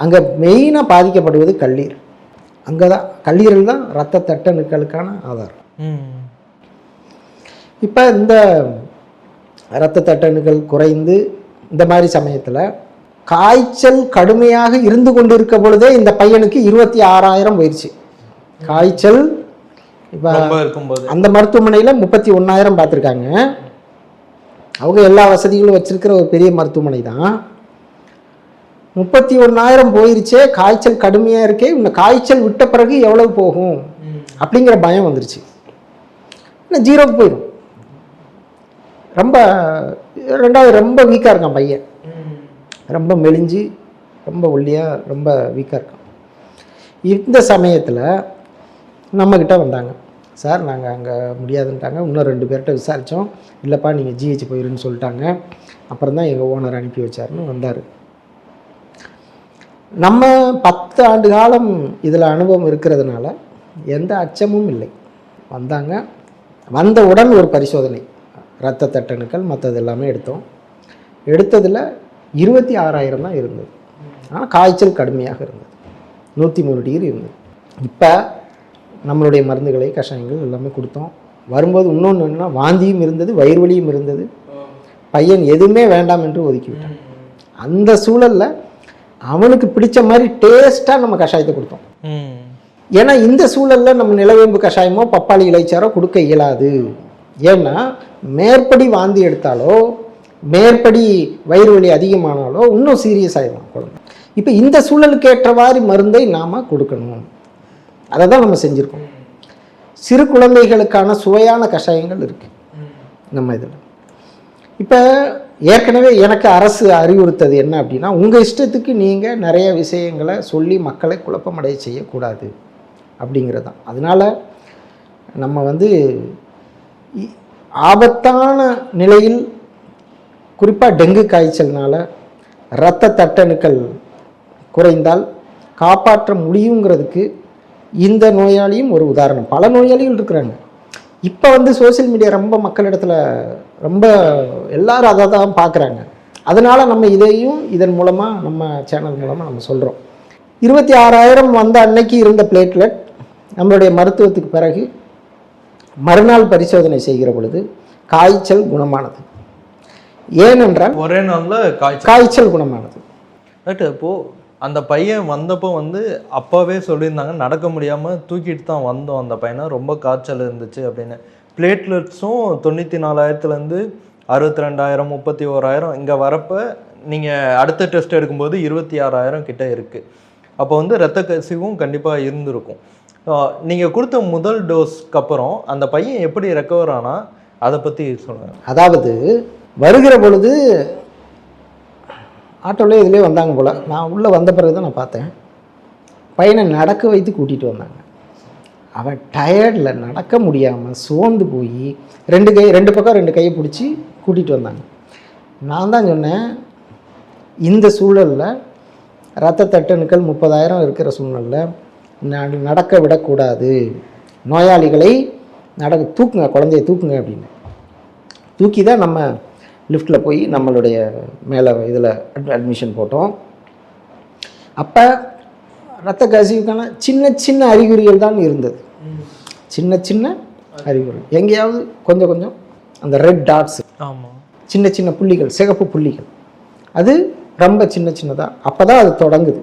அங்கே மெயினாக பாதிக்கப்படுவது கல்லீரல். அங்கே தான் கல்லீரல் தான் இரத்த தட்டணுக்களுக்கான ஆதாரம். இப்போ இந்த இரத்த தட்டணுக்கள் குறைந்து இந்த மாதிரி சமயத்தில் காய்ச்சல் கடுமையாக இருந்து கொண்டு இருக்க பொழுதே இந்த பையனுக்கு 26,000 போயிடுச்சு காய்ச்சல். இப்போ அந்த மருத்துவமனையில் 31,000 பார்த்துருக்காங்க. அவங்க எல்லா வசதிகளும் வச்சிருக்கிற ஒரு பெரிய மருத்துவமனை தான். 31,000 போயிருச்சே, காய்ச்சல் கடுமையாக இருக்கே, இந்த காய்ச்சல் விட்ட பிறகு எவ்வளவு போகும் அப்படிங்கிற பயம் வந்துருச்சு. இன்னும் 0க்கு போயிடும். ரொம்ப 2வது ரொம்ப வீக்காக இருக்கான் பையன், ரொம்ப மெலிஞ்சு ரொம்ப ஒல்லியாக ரொம்ப வீக்காக இருக்கான். இந்த சமயத்தில் நம்மக்கிட்ட வந்தாங்க, சார் நாங்கள் அங்கே முடியாதுன்ட்டாங்க. இன்னும் 2 பேர்கிட்ட விசாரித்தோம், இல்லைப்பா நீங்கள் ஜிஹெச் போயிருன்னு சொல்லிட்டாங்க. அப்புறம் தான் எங்கள் ஓனர் அனுப்பி வச்சாருன்னு வந்தார். நம்ம 10 ஆண்டு காலம் இதில் அனுபவம் இருக்கிறதுனால எந்த அச்சமும் இல்லை. வந்தாங்க, வந்தவுடன் ஒரு பரிசோதனை, இரத்த தட்டணுக்கள் மற்றது எல்லாமே எடுத்தோம். எடுத்ததில் 26,000 தான் இருந்தது. ஆனால் காய்ச்சல் கடுமையாக இருந்தது, 103 டிகிரி இருந்தது. இப்போ நம்மளுடைய மருந்துகளை கஷாயங்கள் எல்லாமே கொடுத்தோம். வரும்போது இன்னொன்று என்னென்னா வாந்தியும் இருந்தது, வயிறு வலியும் இருந்தது. பையன் எதுவுமே வேண்டாம் என்று ஒதுக்கிவிட்டான். அந்த சூழலில் அவனுக்கு பிடிச்ச மாதிரி டேஸ்ட்டாக நம்ம கஷாயத்தை கொடுத்தோம். ஏன்னா இந்த சூழலில் நம்ம நிலவேம்பு கஷாயமோ பப்பாளி இலைச்சாரோ கொடுக்க இயலாது. ஏன்னா மேற்படி வாந்தி எடுத்தாலோ மேற்படி வயிறு வலி அதிகமானாலோ இன்னும் சீரியஸ் ஆகிடும் குழந்தை. இப்போ இந்த சூழலுக்கு ஏற்றவாறு மருந்தை நாம் கொடுக்கணும். அதை தான் நம்ம செஞ்சுருக்கோம். சிறு குழந்தைகளுக்கான சுவையான கஷாயங்கள் இருக்குது நம்ம இதில். இப்போ ஏற்கனவே எனக்கு அரசு அறிவுறுத்தது என்ன அப்படின்னா, உங்கள் இஷ்டத்துக்கு நீங்கள் நிறைய விஷயங்களை சொல்லி மக்களை குழப்பமடைய செய்யக்கூடாது அப்படிங்கிறது தான். அதனால் நம்ம ஆபத்தான நிலையில் குறிப்பாக டெங்கு காய்ச்சல்னால இரத்த தட்டணுக்கள் குறைந்தால் காப்பாற்ற முடியுங்கிறதுக்கு இந்த நோயாளியும் ஒரு உதாரணம். பல நோயாளிகள் இருக்கிறாங்க. இப்போ சோசியல் மீடியா ரொம்ப மக்களிடத்தில் ரொம்ப எல்லாரும் அதை தான் பார்க்குறாங்க. அதனால் நம்ம இதையும் இதன் மூலமாக நம்ம சேனல் மூலமாக நம்ம சொல்கிறோம். 26,000 வந்த அன்னைக்கு இருந்த பிளேட்லெட் நம்மளுடைய மருத்துவத்துக்கு பிறகு மறுநாள் பரிசோதனை செய்கிற பொழுது காய்ச்சல் குணமானது. ஏனென்றால் ஒரே நாளில் காய்ச்சல் குணமானது. டாக்டர், இப்போது அந்த பையன் வந்தப்போ அப்பாவே சொல்லியிருந்தாங்க, நடக்க முடியாமல் தூக்கிட்டு தான் வந்தோம் அந்த பையனை, ரொம்ப காய்ச்சல் இருந்துச்சு அப்படின்னு. பிளேட்லெட்ஸும் 94,000லேருந்து 62,000 31,000 இங்கே வரப்போ நீங்கள் அடுத்த டெஸ்ட் எடுக்கும்போது 26,000 கிட்ட இருக்குது. அப்போ இரத்த கசிவும் கண்டிப்பாக இருந்திருக்கும். நீங்கள் கொடுத்த முதல் டோஸ்க்கு அப்புறம் அந்த பையன் எப்படி ரெக்கவர் ஆனால் அதை பற்றி சொல்லுங்கள். அதாவது வருகிற பொழுது ஆட்டோவில் இதிலே வந்தாங்க போல். நான் உள்ளே வந்த பிறகு தான் நான் பார்த்தேன். பையனை நடக்க வைத்து கூட்டிகிட்டு வந்தாங்க. அவன் டயர்டில் நடக்க முடியாமல் சோர்ந்து போய் 2 பக்கம் 2 கையை பிடிச்சி கூட்டிகிட்டு வந்தாங்க. நான் தான் சொன்னேன், இந்த சூழலில் இரத்த தட்டணுக்கள் 30,000 இருக்கிற சூழ்நிலையில் நடக்க விடக்கூடாது, நோயாளிகளை தூக்குங்க, குழந்தைய தூக்குங்க அப்படின்னு. தூக்கி தான் நம்ம லிஃப்ட்டில் போய் நம்மளுடைய மேலே இதில் அட்மிஷன் போட்டோம். அப்போ இரத்த கசிவுக்கான சின்ன அறிகுறிகள் தான் இருந்தது. சின்ன அறிகுறி, எங்கேயாவது கொஞ்சம் அந்த ரெட் டாட்ஸ், சின்ன புள்ளிகள், சிகப்பு புள்ளிகள், அது ரொம்ப சின்னதாக அப்போ தான் அது தொடங்குது.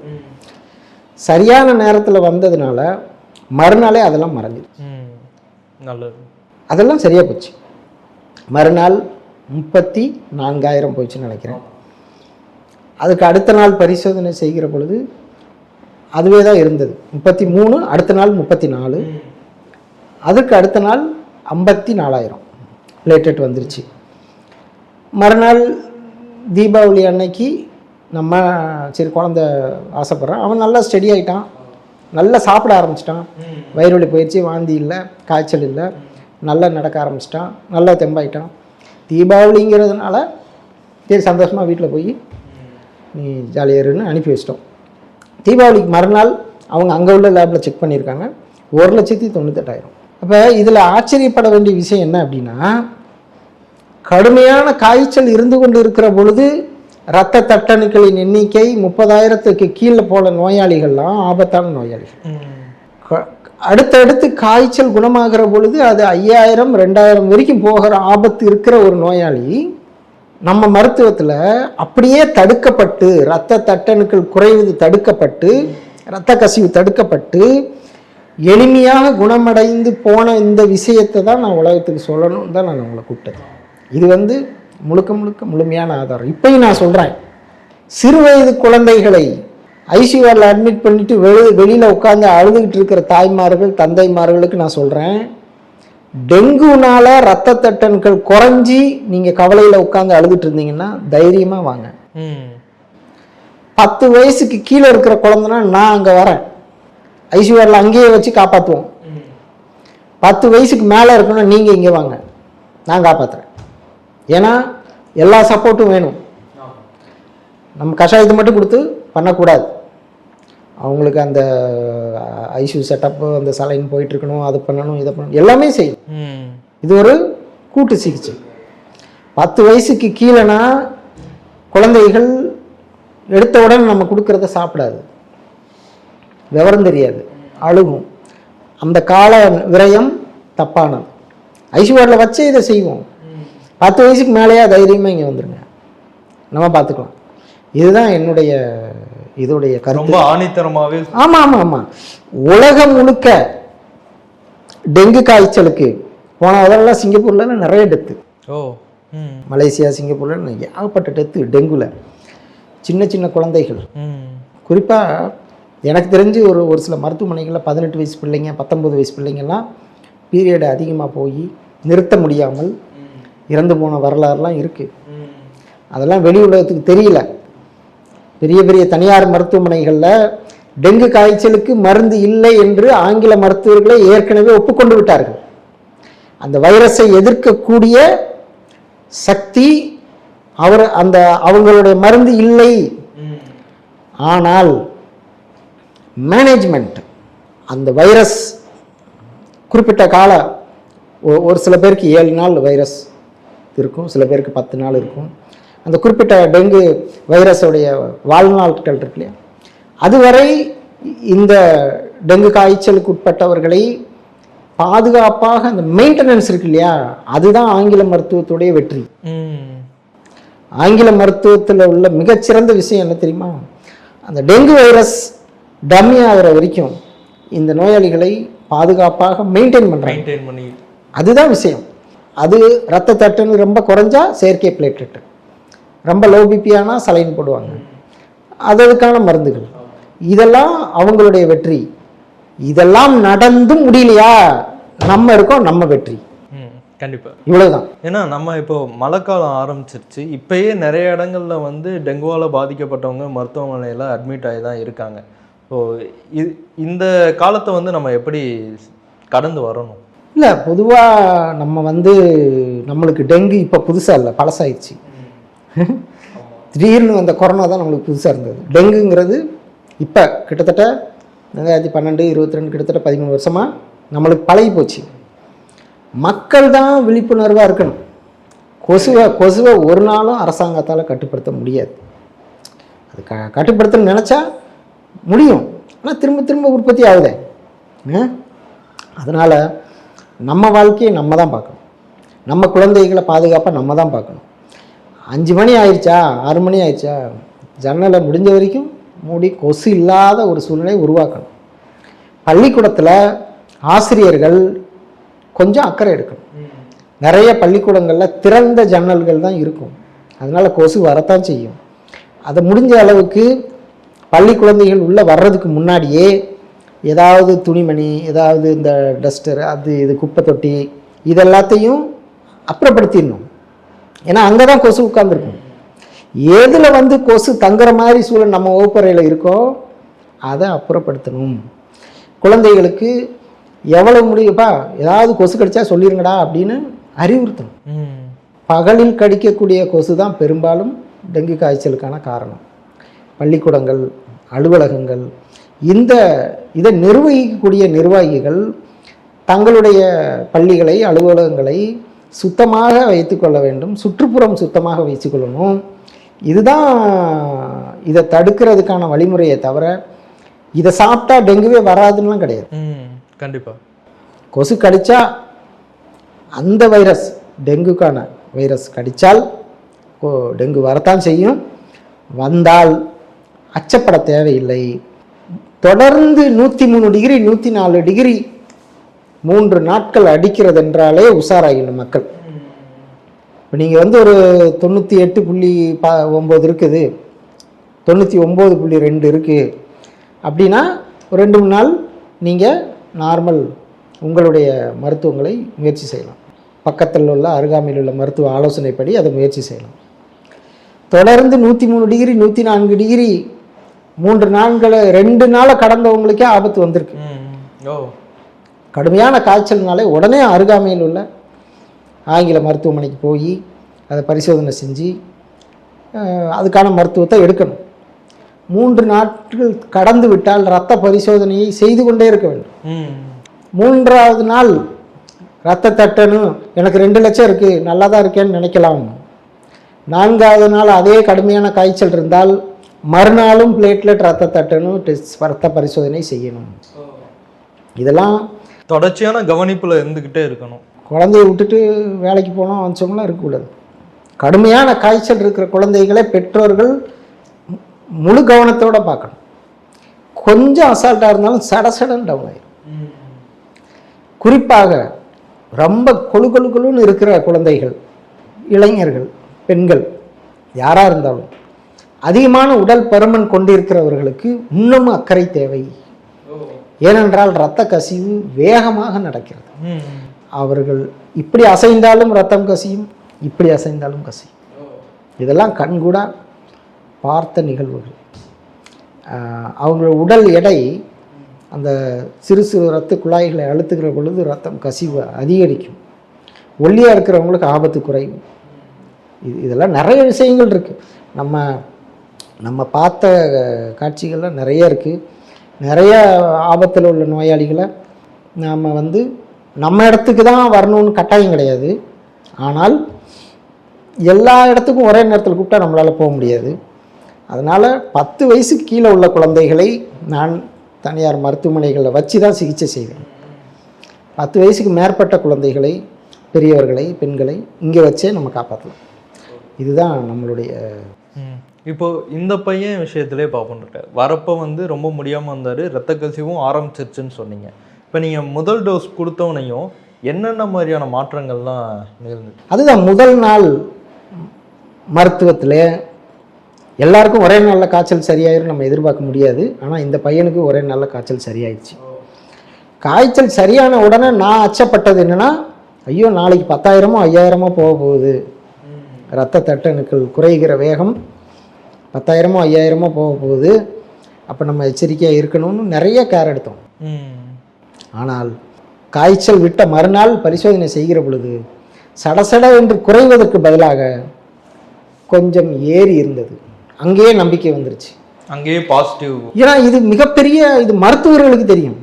சரியான நேரத்தில் வந்ததுனால மறுநாளே அதெல்லாம் மறைஞ்சிருச்சு. நல்லது, அதெல்லாம் சரியாக போச்சு. மறுநாள் 34,000 போயிடுச்சுன்னு நினைக்கிறேன். அதுக்கு அடுத்த நாள் பரிசோதனை செய்கிற பொழுது அதுவே தான் இருந்தது 33, அடுத்த நாள் 34, அதுக்கு அடுத்த நாள் 54,000 பிளேட்டட் வந்துருச்சு. மறுநாள் தீபாவளி அன்னைக்கு நம்ம சரி குழந்த ஆசைப்பட்றான், அவன் நல்லா ஸ்டடி ஆகிட்டான், நல்லா சாப்பிட ஆரம்பிச்சிட்டான், வயிறு வலி போயிடுச்சு, வாந்தி இல்லை, காய்ச்சல் இல்லை, நல்லா நடக்க ஆரம்பிச்சிட்டான், நல்லா தெம்பாயிட்டான். தீபாவளிங்கிறதுனால சரி சந்தோஷமாக வீட்டில் போய் நீ ஜாலியாக இருன்னு அனுப்பி வச்சிட்டோம். தீபாவளிக்கு மறுநாள் அவங்க அங்கே உள்ள லேபில் செக் பண்ணியிருக்காங்க, 1,98,000. அப்போ இதில் ஆச்சரியப்பட வேண்டிய விஷயம் என்ன அப்படின்னா, கடுமையான காய்ச்சல் இருந்து கொண்டு இருக்கிற பொழுது இரத்த தட்டணுக்களின் எண்ணிக்கை 30,000க்கு கீழே போல நோயாளிகள்லாம் ஆபத்தான நோயாளிகள். அடுத்தடுத்து காய்ச்சல் குணமாகிற பொழுது அது 5,000 2,000 வரைக்கும் போகிற ஆபத்து இருக்கிற ஒரு நோயாளி நம்ம மருத்துவத்தில் அப்படியே தடுக்கப்பட்டு, இரத்த தட்டணுக்கள் குறைவது தடுக்கப்பட்டு, இரத்த கசிவு தடுக்கப்பட்டு எளிமையாக குணமடைந்து போன இந்த விஷயத்தை தான் நான் உலகத்துக்கு சொல்லணும்னு தான் நான் உங்களை கூப்பிட்டது. இது முழுக்க முழுமையான ஆதாரம். இப்பயும் நான் சொல்கிறேன், சிறுவயது குழந்தைகளை ஐசியூஆரில் அட்மிட் பண்ணிவிட்டு வெளியில் உட்காந்து அழுதுகிட்டு இருக்கிற தாய்மார்கள் தந்தைமார்களுக்கு நான் சொல்கிறேன், டெங்குனால இரத்த தட்டணுக்கள் குறைஞ்சி நீங்கள் கவலையில் உட்காந்து அழுதுட்டு இருந்தீங்கன்னா தைரியமாக வாங்க. 10 வயசுக்கு கீழே இருக்கிற குழந்தைனா நான் அங்கே வரேன், ஐசியூஆரில் அங்கேயே வச்சு காப்பாற்றுவோம். 10 வயசுக்கு மேலே இருக்கணும், நீங்கள் இங்கே வாங்க, நான் காப்பாற்றுறேன். ஏன்னா எல்லா சப்போர்ட்டும் வேணும். நம்ம கஷாயத்தை மட்டும் கொடுத்து பண்ணக்கூடாது. அவங்களுக்கு அந்த ஐசியூ செட்டப்பு, அந்த சலைன் போயிட்டுருக்கணும், அதை பண்ணணும், இதை பண்ணணும், எல்லாமே செய்யும். இது ஒரு கூட்டு சிகிச்சை. 10 வயசுக்கு கீழேனா குழந்தைகள் எடுத்த உடனே நம்ம கொடுக்குறத சாப்பிடாது, விவரம் தெரியாது, அழுகும். அந்த கால விரயம் தப்பானது. ஐசியூஆரில் வச்சே இதை செய்வோம். 10 வயசுக்கு மேலேயா தைரியமாக இங்கே வந்துடுங்க, நம்ம பார்த்துக்கலாம். இதுதான் இதோடைய கருத்து. ரொம்ப ஆணித்தரமாகவே. ஆமாம். உலகம் முழுக்க டெங்கு காய்ச்சலுக்கு போன அதெல்லாம் சிங்கப்பூரில் நிறைய டெத்து. மலேசியா சிங்கப்பூரில் ஏகப்பட்ட டெத்து டெங்குல. சின்ன குழந்தைகள், குறிப்பாக எனக்கு தெரிஞ்சு ஒரு சில மருத்துவமனைகளில் 18 வயசு பிள்ளைங்க 19 வயசு பிள்ளைங்கள்லாம் பீரியடு அதிகமாக போய் நிறுத்த முடியாமல் இறந்து போன வரலாறுலாம் இருக்குது. அதெல்லாம் வெளி உலகத்துக்கு தெரியல. பெரிய தனியார் மருத்துவமனைகளில் டெங்கு காய்ச்சலுக்கு மருந்து இல்லை என்று ஆங்கில மருத்துவர்களை ஏற்கனவே ஒப்புக்கொண்டு விட்டார்கள். அந்த வைரஸை எதிர்க்கக்கூடிய சக்தி அவங்களுடைய மருந்து இல்லை. ஆனால் மேனேஜ்மெண்ட், அந்த வைரஸ் குறிப்பிட்ட கால, ஒரு சில பேருக்கு 7 நாள் வைரஸ் இருக்கும், சில பேருக்கு 10 நாள் இருக்கும். அந்த குறிப்பிட்ட டெங்கு வைரஸோடைய வாழ்நாட்கள் இருக்கு இல்லையா, அதுவரை இந்த டெங்கு காய்ச்சலுக்கு உட்பட்டவர்களை பாதுகாப்பாக அந்த மெயின்டெனன்ஸ் இருக்கு இல்லையா, அதுதான் ஆங்கில மருத்துவத்துடைய வெற்றி. ஆங்கில மருத்துவத்தில் உள்ள மிகச்சிறந்த விஷயம் என்ன தெரியுமா, அந்த டெங்கு வைரஸ் டம்மி ஆகிற வரைக்கும் இந்த நோயாளிகளை பாதுகாப்பாக மெயின்டைன் பண்ணுறாங்க. அதுதான் விஷயம். அது ரத்த தட்டுன்னு ரொம்ப குறைஞ்சா செயற்கை பிளேட்லெட், ரொம்ப லோ பிபியானா சலைன் போடுவாங்க, அதுக்கான மருந்துகள். இதெல்லாம் அவங்களுடைய வெற்றி. இதெல்லாம் நடந்தும் முடியலையா, நம்ம இருக்கோம், நம்ம வெற்றி. கண்டிப்பாக இவ்வளவுதான். ஏன்னா நம்ம இப்போ மழைக்காலம் ஆரம்பிச்சிருச்சு, இப்பயே நிறைய இடங்கள்ல வந்து டெங்குவால் பாதிக்கப்பட்டவங்க மருத்துவமனையில் அட்மிட் ஆகி தான் இருக்காங்க. ஸோ இந்த காலத்தை வந்து நம்ம எப்படி கடந்து வரணும்? இல்லை, பொதுவாக நம்ம நம்மளுக்கு டெங்கு இப்போ புதுசாக இல்லை, பழசாயிடுச்சு. திடீர்னு அந்த கொரோனா தான் நம்மளுக்கு புதுசாக இருந்தது. டெங்குங்கிறது இப்போ கிட்டத்தட்ட 2012 22 கிட்டத்தட்ட 13 வருஷமாக நம்மளுக்கு பழகி போச்சு. மக்கள் தான் விழிப்புணர்வாக இருக்கணும். கொசுவை ஒரு நாளும் அரசாங்கத்தால் கட்டுப்படுத்த முடியாது. அது கட்டுப்படுத்த நினச்சா முடியும், ஆனால் திரும்ப உற்பத்தி ஆகுதே. அதனால் நம்ம வாழ்க்கையை நம்ம தான் பார்க்கணும், நம்ம குழந்தைகளை பாதுகாப்பாக நம்ம தான் பார்க்கணும். 5 மணி ஆயிடுச்சா 6 மணி ஆயிடுச்சா, ஜன்னலை முடிஞ்ச வரைக்கும் மூடி கொசு இல்லாத ஒரு சூழ்நிலை உருவாக்கணும். பள்ளிக்கூடத்தில் ஆசிரியர்கள் கொஞ்சம் அக்கறை எடுக்கணும். நிறைய பள்ளிக்கூடங்களில் திறந்த ஜன்னல்கள் தான் இருக்கும், அதனால் கொசு வரத்தான் செய்யும். அதை முடிஞ்ச அளவுக்கு பள்ளி குழந்தைகள் உள்ளே வர்றதுக்கு முன்னாடியே ஏதாவது துணிமணி, ஏதாவது இந்த டஸ்டர், அது இது குப்பை தொட்டி இதெல்லாத்தையும் அப்புறப்படுத்திடணும். ஏன்னா அங்கே தான் கொசு உட்கார்ந்துருக்கும். எதில் வந்து கொசு தங்குற மாதிரி சூழல் நம்ம வகுப்பறையில் இருக்கோ அதை அப்புறப்படுத்தணும். குழந்தைகளுக்கு எவ்வளவு முடியுப்பா, ஏதாவது கொசு கடிச்சா சொல்லிருங்கடா அப்படின்னு அறிவுறுத்தணும். பகலில் கடிக்கக்கூடிய கொசு தான் பெரும்பாலும் டெங்கு காய்ச்சலுக்கான காரணம். பள்ளிக்கூடங்கள், அலுவலகங்கள், இதை நிர்வகிக்கக்கூடிய நிர்வாகிகள் தங்களுடைய பள்ளிகளை, அலுவலகங்களை சுத்தமாக வைத்துக்கொள்ள வேண்டும். சுற்றுப்புறம் சுத்தமாக வைத்துக்கொள்ளணும். இதுதான் இதை தடுக்கிறதுக்கான வழிமுறையை தவிர இதை சாப்பிட்டா டெங்குவே வராதுன்னெலாம் கிடையாது. கண்டிப்பாக கொசு கடித்தா அந்த வைரஸ், டெங்குக்கான வைரஸ் கடித்தால் டெங்கு வரத்தான் செய்யும். வந்தால் அச்சப்பட தேவையில்லை. தொடர்ந்து 103 டிகிரி 104 டிகிரி 3 நாட்கள் அடிக்கிறது என்றாலே உஷாராகிடும் மக்கள். இப்போ நீங்கள் வந்து ஒரு 98.9 இருக்குது, 99.2 இருக்குது அப்படின்னா ஒரு 2-3 நாள் நீங்கள் நார்மல் உங்களுடைய மருத்துவங்களை முயற்சி செய்யலாம். பக்கத்தில் உள்ள அருகாமையில் உள்ள மருத்துவ ஆலோசனைப்படி அதை முயற்சி செய்யலாம். தொடர்ந்து 103 டிகிரி 104 டிகிரி 3 நாட்களை 2 நாளை கடந்தவங்களுக்கே ஆபத்து வந்திருக்கு. கடுமையான காய்ச்சல்னாலே உடனே அருகாமையில் உள்ள ஆங்கில மருத்துவமனைக்கு போய் அதை பரிசோதனை செஞ்சு அதுக்கான மருத்துவத்தை எடுக்கணும். 3 நாட்கள் கடந்து விட்டால் இரத்த பரிசோதனையை செய்து கொண்டே இருக்க வேண்டும். 3ஆவது நாள் இரத்த தட்டணும், எனக்கு 2 லட்சம் இருக்குது, நல்லா தான் இருக்கேன்னு நினைக்கலாம். 4ஆவது நாள் அதே கடுமையான காய்ச்சல் இருந்தால் மறுநாளும் பிளேட்லெட் இரத்த தட்டணும், இரத்த பரிசோதனை செய்யணும். இதெல்லாம் தொடர்ச்சியான கவனிப்பில் இருந்துக்கிட்டே இருக்கணும். குழந்தைய விட்டுட்டு வேலைக்கு போனோம் வச்சோம்லாம் இருக்கக்கூடாது. கடுமையான காய்ச்சல் இருக்கிற குழந்தைகளை பெற்றோர்கள் முழு கவனத்தோடு பார்க்கணும். கொஞ்சம் அசால்ட்டாக இருந்தாலும் சடசடன் டவுன் ஆயிடும். குறிப்பாக ரொம்ப கொழுன்னு இருக்கிற குழந்தைகள், இளைஞர்கள், பெண்கள் யாராக இருந்தாலும் அதிகமான உடல் பருமன் கொண்டிருக்கிறவர்களுக்கு இன்னமும் அக்கறை தேவை. ஏனென்றால் இரத்த கசிவு வேகமாக நடக்கிறது. அவர்கள் இப்படி அசைந்தாலும் இரத்தம் கசியும், இப்படி அசைந்தாலும் கசியும். இதெல்லாம் கண்கூடா பார்த்த நிகழ்வுகள். அவங்களோட உடல் எடை அந்த சிறு சிறு இரத்த குழாய்களை அழுத்துக்கிற பொழுது இரத்தம் கசிவு அதிகரிக்கும். ஒல்லியாக இருக்கிறவங்களுக்கு ஆபத்து குறையும். இதெல்லாம் நிறைய விஷயங்கள் இருக்குது. நம்ம பார்த்த காட்சிகள்லாம் நிறைய இருக்குது. நிறைய ஆபத்தில் உள்ள நோயாளிகளை நாம் வந்து நம்ம இடத்துக்கு தான் வரணும்னு கட்டாயம் கிடையாது. ஆனால் எல்லா இடத்துக்கும் ஒரே நேரத்தில் கூப்பிட்டா நம்மளால் போக முடியாது. அதனால் 10 வயசுக்கு கீழே உள்ள குழந்தைகளை நான் தனியார் மருத்துவமனைகளில் வச்சு தான் சிகிச்சை செய்வேன். 10 வயசுக்கு மேற்பட்ட குழந்தைகளை, பெரியவர்களை, பெண்களை இங்கே வச்சே நம்ம காப்பாற்றலாம். இதுதான் நம்மளுடைய. இப்போது இந்த பையன் விஷயத்திலே பார்ப்போம். வரப்போ வந்து ரொம்ப முடியாமல் வந்தார், இரத்த கசிவும் ஆரம்பிச்சிருச்சுன்னு சொன்னீங்க. இப்போ நீங்கள் முதல் டோஸ் கொடுத்தவனையும் என்னென்ன மாதிரியான மாற்றங்கள்லாம் நிகழ்ந்து? அதுதான் முதல் நாள் மருத்துவத்தில் எல்லாருக்கும் ஒரே நாளில் காய்ச்சல் சரியாயிரும் நம்ம எதிர்பார்க்க முடியாது. ஆனால் இந்த பையனுக்கு ஒரே நாளில் காய்ச்சல் சரியாயிடுச்சு. காய்ச்சல் சரியான உடனே நான் அச்சப்பட்டது என்னென்னா, ஐயோ நாளைக்கு 10,000மோ 5,000மோ போக போகுது, இரத்த தட்டணுக்கள் குறைகிற வேகம் 10,000மோ 5,000மோ போக போகுது, அப்போ நம்ம எச்சரிக்கையாக இருக்கணும்னு நிறைய கேர் எடுத்தோம். ஆனால் காய்ச்சல் விட்ட மறுநாள் பரிசோதனை செய்கிற பொழுது சடசட என்று குறைவதற்கு பதிலாக கொஞ்சம் ஏறி இருந்தது. அங்கேயே நம்பிக்கை வந்துருச்சு, அங்கேயே பாசிட்டிவ். ஏன்னா இது மிகப்பெரிய, இது மருத்துவர்களுக்கு தெரியும்.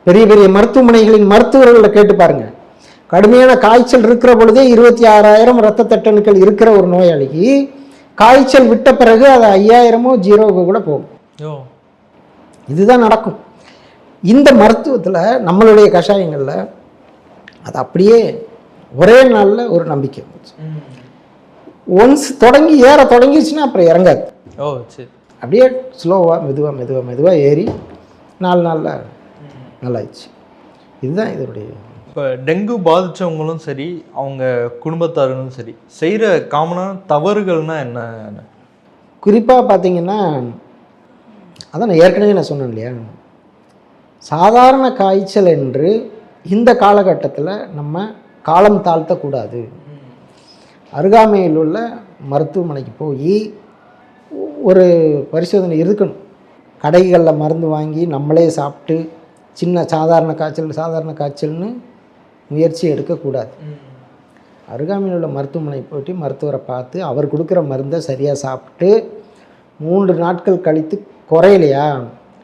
பெரிய பெரிய மருத்துவமனைகளின் மருத்துவர்களை கேட்டு பாருங்க. கடுமையான காய்ச்சல் இருக்கிற பொழுதே 26,000 இரத்த தட்டணுக்கள் இருக்கிற ஒரு நோயாளிக்கு காய்ச்சல் விட்ட பிறகு அது 5,000மோ 0க்கு கூட போகும். இதுதான் நடக்கும். இந்த மருத்துவத்தில் நம்மளுடைய கஷாயங்களில் அது அப்படியே ஒரே நாளில் ஒரு நம்பிக்கை வந்துச்சு. ஒன்ஸ் தொடங்கி ஏற தொடங்கிடுச்சுன்னா அப்புறம் இறங்காது. சரி, அப்படியே ஸ்லோவாக மெதுவாக மெதுவாக மெதுவாக ஏறி 4 நாளில் நல்லாயிடுச்சு. இதுதான் இதனுடைய. இப்போ டெங்கு பாதித்தவங்களும் சரி, அவங்க குடும்பத்தார்களும் சரி, செய்கிற காமனான தவறுகள்னால் என்ன? குறிப்பாக பார்த்தீங்கன்னா, அதான் நான் ஏற்கனவே சொன்னேன் இல்லையா, சாதாரண காய்ச்சல் என்று இந்த காலகட்டத்தில் நம்ம காலம் தாழ்த்தக்கூடாது. அருகாமையில் உள்ள மருத்துவமனைக்கு போய் ஒரு பரிசோதனை இருக்கணும். கடைகளில் மருந்து வாங்கி நம்மளே சாப்பிட்டு சின்ன சாதாரண காய்ச்சல்னு முயற்சி எடுக்கக்கூடாது. அருகாமையில் உள்ள மருத்துவமனை போய்ட்டு மருத்துவரை பார்த்து அவர் கொடுக்குற மருந்தை சரியாக சாப்பிட்டு 3 நாட்கள் கழித்து குறையலையா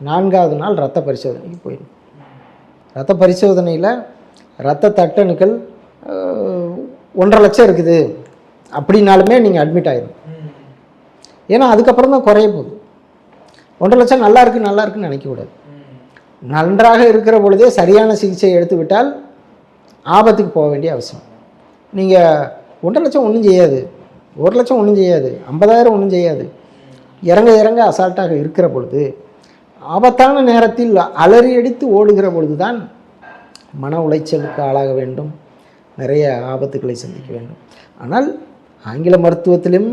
4ஆவது நாள் இரத்த பரிசோதனைக்கு போயிடும். இரத்த பரிசோதனையில் இரத்த தட்டணுக்கள் 1.5 லட்சம் இருக்குது அப்படின்னாலுமே நீங்கள் அட்மிட் ஆகிடும். ஏன்னா அதுக்கப்புறம் தான் குறைய போகுது. 1.5 லட்சம் நல்லா இருக்குன்னு நினைக்கக்கூடாது. நன்றாக இருக்கிற பொழுதே சரியான சிகிச்சை எடுத்து விட்டால் ஆபத்துக்கு போக வேண்டிய அவசியம். நீங்கள் 1.5 லட்சம் ஒன்றும் செய்யாது, 1 லட்சம் ஒன்றும் செய்யாது, 50,000 ஒன்றும் செய்யாது, இறங்க அசால்ட்டாக இருக்கிற பொழுது, ஆபத்தான நேரத்தில் அலறி அடித்து ஓடுகிற பொழுது தான் மன உளைச்சலுக்கு ஆளாக வேண்டும், நிறைய ஆபத்துக்களை சந்திக்க வேண்டும். ஆனால் ஆங்கில மருத்துவத்திலும்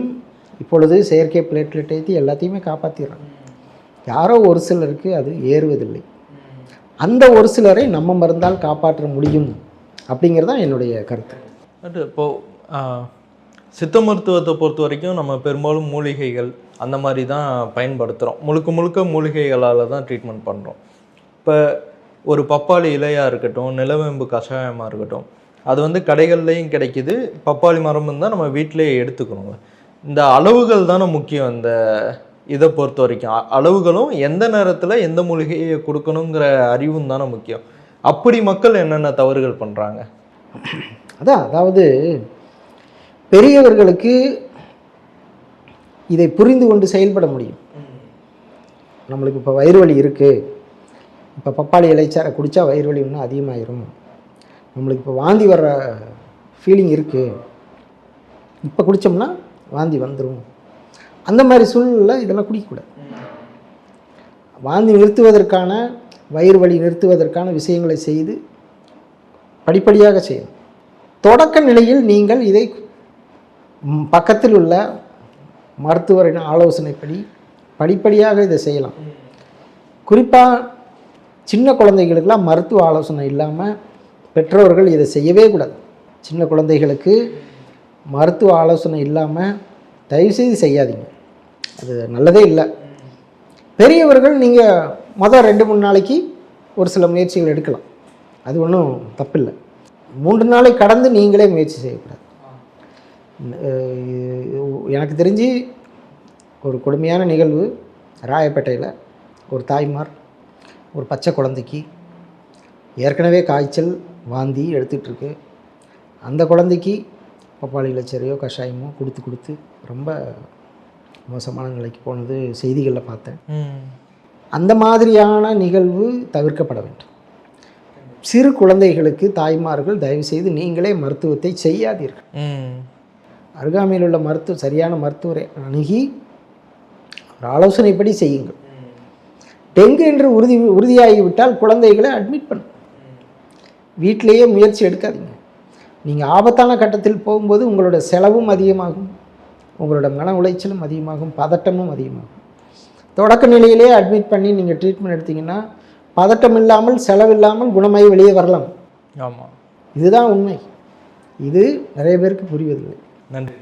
இப்பொழுது செயற்கை பிளேட்லெட் ஏற்றி எல்லாத்தையுமே காப்பாற்றிடுறாங்க. யாரோ ஒரு சிலருக்கு அது ஏறுவதில்லை. அந்த ஒரு சிலரை நம்ம மருந்தால் காப்பாற்ற முடியும் அப்படிங்கிறது தான் என்னுடைய கருத்து. இப்போது சித்த மருத்துவத்தை பொறுத்த வரைக்கும் நம்ம பெரும்பாலும் மூலிகைகள் அந்த மாதிரி தான் பயன்படுத்துகிறோம். முழுக்க மூலிகைகளால் தான் ட்ரீட்மெண்ட் பண்ணுறோம். இப்போ ஒரு பப்பாளி இலையாக இருக்கட்டும், நிலவேம்பு கஷாயமாக இருக்கட்டும், அது வந்து கடைகள்லேயும் கிடைக்கிது. பப்பாளி மரமும் தான் நம்ம வீட்டிலேயே எடுத்துக்கணுங்க. இந்த அளவுகள் தானே முக்கியம். இந்த இதை பொறுத்த வரைக்கும் அளவுகளும் எந்த நேரத்தில் எந்த மூலிகையை கொடுக்கணுங்கிற அறிவும் தானே முக்கியம். அப்படி மக்கள் என்னென்ன தவறுகள் பண்ணுறாங்க? அதாவது பெரியவர்களுக்கு இதை புரிந்து கொண்டு செயல்பட முடியும். நம்மளுக்கு இப்போ வயிறு வலி இருக்குது, இப்போ பப்பாளி இலைச்சாரை குடித்தா வயிறு வலி இன்னும் அதிகமாகிடும். நம்மளுக்கு இப்போ வாந்தி வர்ற ஃபீலிங் இருக்குது, இப்போ குடித்தோம்னா வாந்தி வந்துடும். அந்த மாதிரி சூழ்நிலையில் இதெல்லாம் குடிக்கக்கூடாது. வாந்தி நிறுத்துவதற்கான, வயிறு வலி நிறுத்துவதற்கான விஷயங்களை செய்து படிப்படியாக செய்யணும். தொடக்க நிலையில் நீங்கள் இதை பக்கத்தில் உள்ள மருத்துவரின் ஆலோசனைப்படி படிப்படியாக இதை செய்யலாம். குறிப்பாக சின்ன குழந்தைகளுக்கெல்லாம் மருத்துவ ஆலோசனை இல்லாமல் பெற்றோர்கள் இதை செய்யவே கூடாது. சின்ன குழந்தைகளுக்கு மருத்துவ ஆலோசனை இல்லாமல் தயவுசெய்து செய்யாதீங்க, அது நல்லதே இல்லை. பெரியவர்கள் நீங்கள் மொதல் 2-3 நாளைக்கு ஒரு சில முயற்சிகள் எடுக்கலாம், அது ஒன்றும் தப்பில்லை. 3 நாளை கடந்து நீங்களே முயற்சி செய்யக்கூடாது. எனக்கு தெரிஞ்சு ஒரு கொடுமையான நிகழ்வு ராயப்பேட்டையில் ஒரு தாய்மார் ஒரு பச்சை குழந்தைக்கு ஏற்கனவே காய்ச்சல் வாந்தி எடுத்துகிட்ருக்கு. அந்த குழந்தைக்கு பப்பாளி இலைச்சரையோ கஷாயமோ கொடுத்து ரொம்ப மோசமான நிலைக்கு போனது செய்திகளில் பார்த்தேன். அந்த மாதிரியான நிகழ்வு தவிர்க்கப்பட வேண்டும். சிறு குழந்தைகளுக்கு தாய்மார்கள் தயவுசெய்து நீங்களே மருத்துவத்தை செய்யாதீர்கள். அருகாமையில் உள்ள சரியான மருத்துவரை அணுகி ஒரு ஆலோசனைப்படி செய்யுங்கள். டெங்கு என்று உறுதியாகிவிட்டால் குழந்தைகளை அட்மிட் பண்ணும். வீட்டிலேயே முயற்சி எடுக்காதீங்க. நீங்கள் ஆபத்தான கட்டத்தில் போகும்போது உங்களோட செலவும் அதிகமாகும், உங்களோட மன உளைச்சலும் அதிகமாகும், பதட்டமும் அதிகமாகும். தொடக்க நிலையிலே அட்மிட் பண்ணி நீங்கள் ட்ரீட்மெண்ட் எடுத்தீங்கன்னா பதட்டம் இல்லாமல் செலவில்லாமல் குணமாகி வெளியே வரலாம். ஆமாம், இதுதான் உண்மை. இது நிறைய பேருக்கு புரிவதில்லை. நன்றி.